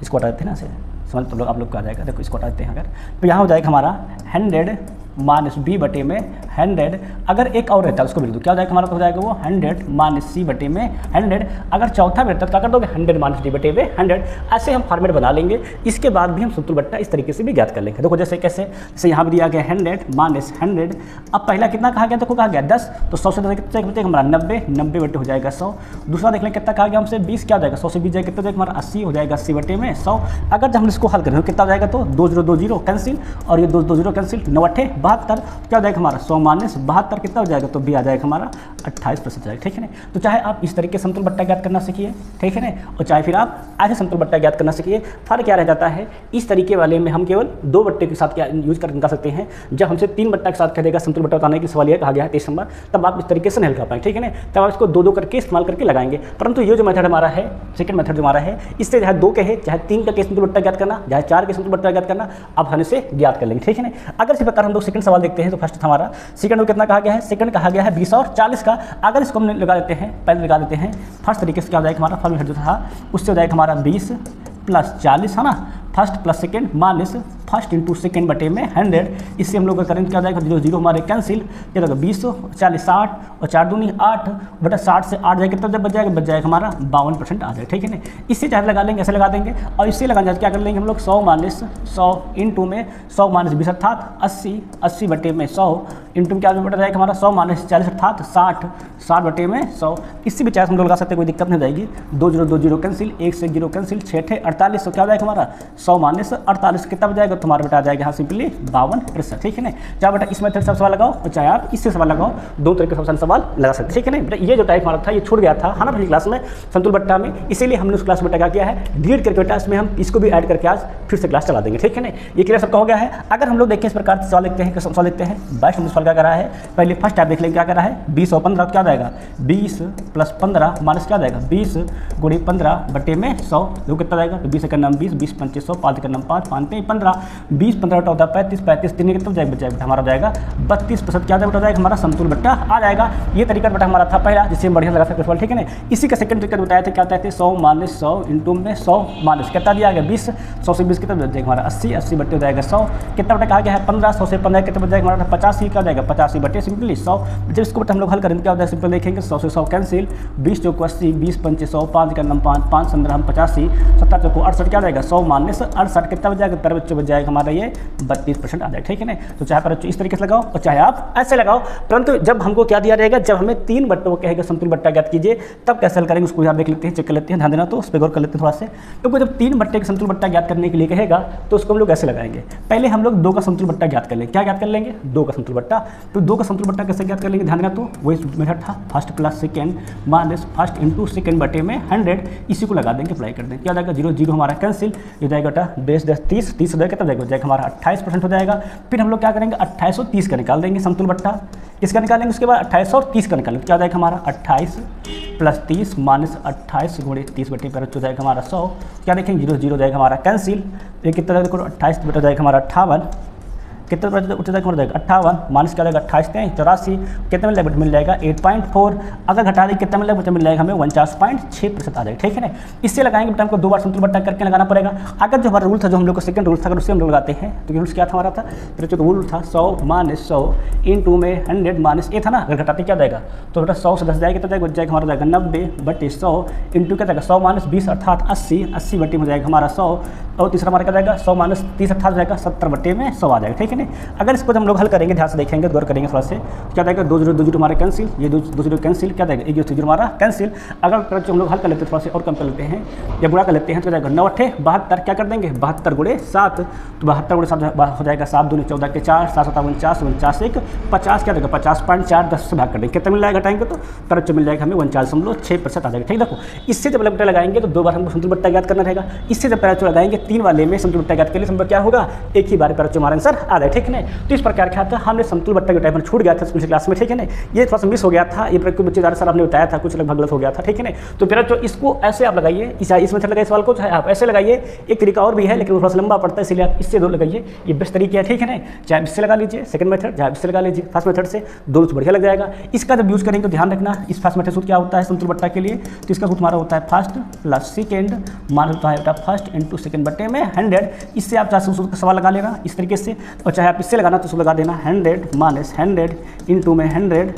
इसको हटा देते हैं ना से समझ तो लोग आप लोग का आ जाएगा। देखो इसको हटा देते हैं अगर, तो यहाँ हो जाएगा हमारा 100 माइनस बी बटे में 100, अगर एक और रहता है उसको भी दो क्या हो जाएगा हमारा, तो हो जाएगा वो 100 माइनस सी बटे में 100, अगर चौथा रहता है तो क्या कर दोगे 100 माइनस डी बटे में 100। ऐसे हम फॉर्मेट बना लेंगे, इसके बाद भी हम समतुल बट्टा इस तरीके से भी ज्ञात कर लेंगे। देखो जैसे कैसे, जैसे यहाँ भी दिया गया 100 माइनस 100, अब पहला कितना कहा गया, देखो कहा गया 10, तो 100 से कितना बचेगा हमारा 90, 90 बटे हो जाएगा 100। दूसरा देख लें कितना कहा गया हमसे 20, क्या हो जाएगा 100 से 20 जाएगा कितना जाएगा हमारा 80 हो जाएगा, 80 बटे में 100। अगर जब हम इसको हल करें कितना हो जाएगा, तो 2 0 2 0 कैंसिल और ये 2 2 0 कैंसिल, 9 8 72, क्या हमारा 100 माइनस 72 कितना हो जाएगा, तो भी आ जाएगा हमारा 28% जाएगा, ठीक है ना। तो चाहे आप इस तरीके से समतुल बट्टा ज्ञात करना सीखिए, ठीक है ना, और चाहे फिर आप ऐसे समतुल बट्टा ज्ञात करना सीखिए। फर्क क्या रह जाता है, इस तरीके वाले में हम केवल 2 बट्टे के साथ क्या यूज कर निकाल सकते हैं। जब हमसे 3 बट्टा के साथ कह देगा समतुल बट्टा बताने की सवाल यह कहा गया है 23 नंबर, तब आप इस तरीके से नहीं लगा पाएंगे, ठीक है ना। तब आप इसको 2 करके इस्तेमाल करके लगाएंगे। परंतु ये जो मेथड हमारा है, सेकंड मेथड जो हमारा है, इससे चाहे 2 कहे चाहे 3 का समतुल बट्टा ज्ञात करना, चाहे 4 के समतुल बट्टा ज्ञात करना, आप आसानी से ज्ञात कर लेंगे, ठीक है ना। अगर इसी प्रकार हम लोग सेकंड सवाल देखते हैं, तो फर्स्ट हमारा सेकंड में कितना कहा गया है, सेकंड कहा गया है 20 और 40 का। अगर इसको हम लगा देते हैं, पहले लगा देते हैं फर्स्ट तरीके से, क्या हो जाएगा हमारा फॉर्मूला जो था उससे हो जाएगा हमारा 20 प्लस 40 है ना, first plus second minus first into second बटे में 100। इससे हम लोग का करेंगे क्या हो जाएगा, 0 0 हमारे कैंसिल, क्या होगा 20 40 60 और 4 दूनी 8 बटा 60 से 8 जाएगा कितना जब बच जाएगा हमारा 52% आ जाएगा। ठीक है ना, इससे चाहे लगा लेंगे, ऐसे लगा देंगे। और इससे लगाने क्या कर लेंगे हम लोग 100 माइनस 100 इंटू में 100 माइनस 20 अर्थात 80 80 बटे में 100 इंटू में क्या बटा जाएगा हमारा 100 माइनस 40 अर्थात 60 60 बटे में 100। इससे भी चाहे हम लोग लगा सकते हैं, कोई दिक्कत नहीं जाएगी। 2 0 2 0 कैंसिल, 1 से 0 कैंसिल, 6 ठे 48, तो क्या हो जाएगा हमारा 100 माइनस 48 कितना बच जाएगा, तुम्हारा बेटा आ जाएगा यहाँ सिंपली 52%। ठीक है ना, चाहे बेटा इस मेथड से सवाल लगाओ और चाहे आप इससे सवाल लगाओ, दो तरीके से सवाल लगा सकते। ठीक है ना बेटा, ये जो टाइप हमारा था ये छूट गया था है ना पिछली क्लास में संतुल बट्टा में, इसीलिए हमने उस क्लास में बेटा क्या किया है, डिलीट करके बेटा इसमें हम इसको भी ऐड करके आज फिर से क्लास चला देंगे। ठीक है ना, ये क्लियर सबका हो गया है। अगर हम लोग देखें इस प्रकार से सवाल लिखते हैं, सवाल लिखते हैं 22 नंबर सवाल क्या कर रहा है, पहले फर्स्ट टाइप देख लेंगे क्या कर रहा है, 20 और 15 क्या जाएगा 20 प्लस 15 माइनस क्या जाएगा 20 गुणे 15 बटे में 100, देखो कितना जाएगा, तो 20 का नाम 20 20 25 100 5 का नाम 5 5 15 20 15 बटा होता है 35 35 तीन कितना जाएगा बचा हमारा जाएगा 32% क्या जाएगा जाएगा हमारा संतुल बट्टा आ जाएगा। ये तरीका बेटा हमारा था पहला, जिससे हम बढ़िया लगा सकते सवाल। ठीक है ना, इसी का सेकंड तरीका बताया था, क्या बताए थे 100 माइनस 100 इंटू में 100 माइनस कितना दिया गया 20 100 से 20 कितना बच जाएगा हमारा 80 80 बटे हो जाएगा 100 कितना बटा कहा गया है 15 100 से 15 कितना बच जाएगा हमारा 85 क्या जाएगा 85 बटे सिंपली 100। जब इसको बटा हम लोग हल करेंगे क्या होता है, सिंपल देखेंगे 100 से 100 कैंसिल, 20 चौको 80 20 पंचे 100 5 का नाम 5 5 15 हम 85 17 चौको 68 क्या जाएगा 100 माइनस 68 कितना बच जाएगा पर बच्चों बच जाएगा हमारा ये 32% आ जाएगा। ठीक है ना, तो चाहे पर बच्चों इस तरीके से लगाओ और चाहे आप ऐसे लगाओ, परंतु जब हमको क्या दिया रहेगा, जब हमें 3 बट्टों को कहेगा संतुल बट्टा ज्ञात कीजिए तब कैसे हल करेंगे उसको यहाँ देख लेते हैं, चेक कर लेते हैं, ध्यान देना तो उस पर गौर कर लेते हैं थोड़ा से। क्योंकि जब 3 बट्टे का संतुल बट्टा ज्ञात करने के लिए कहेगा तो उसको हम लोग ऐसे लगाएंगे, पहले हम लोग 2 का संतुल बट्टा ज्ञात कर लेंगे। क्या ज्ञात कर लेंगे 2 का संतुल बट्टा, तो 2 का संतुल बट्टा कैसे ज्ञात कर लेंगे, ध्यान देना तो वही मेथड था first plus second minus first into second बटे में 100, इसी को लगा देंगे अप्लाई कर देंगे, क्या जाएगा 0 0 हमारा कैंसिल, ये जाएगा बेटा 10 10 30 30 हो जाएगा कितना जाएगा हमारा 28% हो जाएगा। फिर हम लोग क्या करेंगे 2830 का निकाल देंगे संतुल बट्टा, किसका निकालेंगे उसके बाद 2830 का निकालेंगे, क्या जाएगा हमारा 28 प्लस 30 माइनस 28 गुणे 30 बटे पर हो जाएगा हमारा 100, क्या देखेंगे 0 0 जाएगा हमारा कैंसिल, ये कितना जाएगा 28 बटा जाएगा हमारा 58 कितना उठ जाएगा 58 माइनस क्या जाएगा 28 84 कितना मिल जाएगा 8.4, अगर घटा दें कितना मिल जाएगा हमें 49.6% आ जाएगा। ठीक है ना, इससे लगाएंगे बेटा हमको 2 बार संतुल बट्टा करके लगाना पड़ेगा। अगर जो हमारा रूल था, जो हम लोग को सेकंड रूल था, अगर उससे हम लोग लगाते हैं तो रूल्स क्या था हमारा था, फिर जो रूल था 100 माइनस 100 इंटू में 100 माइनस ए था ना, अगर घटाते क्या जाएगा तो बेटा 100 से 10 जाएगा कितना जाएगा हमारा जाएगा 90 बटे 100 इंटू क्या जाएगा 100 माइनस 20 अर्थात 80 80 बटे में हो जाएगा हमारा 100, और तीसरा हमारा क्या जाएगा 100 माइनस 30 अर्थात जाएगा 70 बटे में 100 आ जाएगा। ठीक है ना, अगर इसको हम लोग हल करेंगे ध्यान से देखेंगे गौर करेंगे थोड़ा से, क्या जाएगा 2 0 2 0 हमारा कैंसिल, ये 2 0 कैंसिल क्या जाएगा 1 0 हमारा कैंसिल। अगर हम लोग हल कर लेते हैं थोड़ा से और कम कर लेते हैं या बुरा कर लेते हैं तो जाएगा 9 8 72 क्या कर देंगे 72 गुणे 7, तो 72 गुणे 7 हो जाएगा 7 दूनी 14 के 4 7 7 49 49 1 50 क्या देगा 50.4 10 से भाग कर देंगे, कितना मिल जाएगा घटाएंगे तो पर मिल जाएगा हमें 49.6% आ जाएगा। ठीक देखो, इससे जब बट्टा लगाएंगे तो 2 बार हमको संतुल बट्टा ज्ञात करना रहेगा, इससे जब पैराचो लगाएंगे 3 वाले में संतुल बट्टा ज्ञात के लिए क्या होगा एक ही बार पैराचो हमारा आंसर आ जाए। ठीक है, तो इस प्रकार क्या था हमने संतुल बट्टा के टाइप में छूट गया था पिछली क्लास में। ठीक है ना, ये थोड़ा सा मिस हो गया था, ये कुछ बच्चे ज़्यादा सर आपने बताया था कुछ लगभग गलत हो गया था। ठीक है ना, तो फिर तो इसको ऐसे आप लगाइए, इस मेथड लगाइए सवाल को, चाहे आप ऐसे लगाइए, एक तरीका और भी है लेकिन थोड़ा सा लंबा पड़ता है इसलिए आप इससे 2 लगाइए, ये बेस्ट तरीका है। ठीक है ना, चाहे इससे लगा लीजिए सेकंड मेथड, चाहे इससे लगा लीजिए फर्स्ट मेथड से, दोनों से बढ़िया लग जाएगा। इसका जब यूज़ करेंगे तो ध्यान रखना इस फर्स्ट मेथड सूत्र क्या होता है संतुल बट्टा के लिए, तो इसका सूत्र हमारा होता है फर्स्ट प्लस सेकेंड मान होता है फर्स्ट इंटू सेकेंड बटे में 100। इससे आप चाहे सूत्र का सवाल लगा लेना इस तरीके से, और चाहे आप इससे लगाना तो लगा देना 100 माइनस 100 इंटू में 100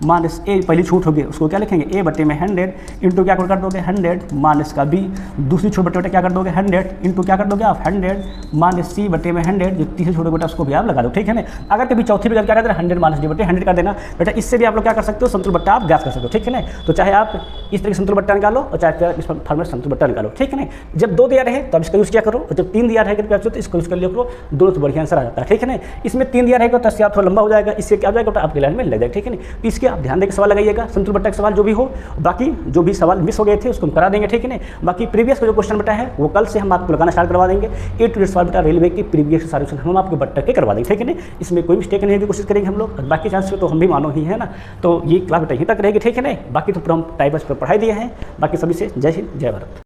माइनस ए, पहली छूट होगी उसको क्या लिखेंगे ए बटे में 100 इंटू क्या कर दोगे 100 माइनस का बी, दूसरी छूट बटे क्या कर दोगे 100 इंटू क्या कर दोगे आप 100 माइनस सी बटे में 100, जो तीसरी छूट बेटा उसको भी आप लगा दो। ठीक है ना, अगर कभी चौथी बटे क्या कर देना 100 माइनस डी बटे 100 कर देना बेटा, इससे भी आप लोग क्या कर सकते हो संतुल बट्टा आप ज्ञात कर सकते हो। ठीक है ना, तो चाहे आप इस तरीके संतुल बट्टा निकालो और चाहे इस फॉर्मेट संतुल बट्टा निकालो। ठीक है ना, जब 2 दिया रहे तो आप इसका यूज़ क्या करो, और जब 3 दिया रहेगा तो इसको यूज़ कर लिया करो, दोनों से बढ़िया आंसर आ जाता है। ठीक है ना, इसमें 3 दिया रहेगा तो इससे आप थोड़ा लंबा हो जाएगा, इससे क्या हो जाएगा आपके लाइन में लग जाएगा। ठीक है ना, तो इसके आप ध्यान देकर सवाल लगाइएगा संतुल बट्टा का सवाल जो भी हो, बाकी जो भी सवाल मिस हो गए थे उसको हम करा देंगे। ठीक है ना, बाकी प्रीवियस का जो क्वेश्चन बटा है वो कल से हम आपको लगाना स्टार्ट करवा देंगे। ए टू सवाल बटा रेलवे की प्रीवियस सारे क्वेश्चन हम आपके बट्टा के करवा देंगे। ठीक है ना, इसमें कोई मिस्टेक नहीं की कोशिश करेंगे हम लोग, बाकी चांस तो हम भी मानो ही है ना, तो ये क्लास बटा यहीं तक रहेगी। ठीक है ना, बाकी तो पूरा हम टाइप पर पढ़ाई दिए हैं, बाकी सभी से जय हिंद जय भारत।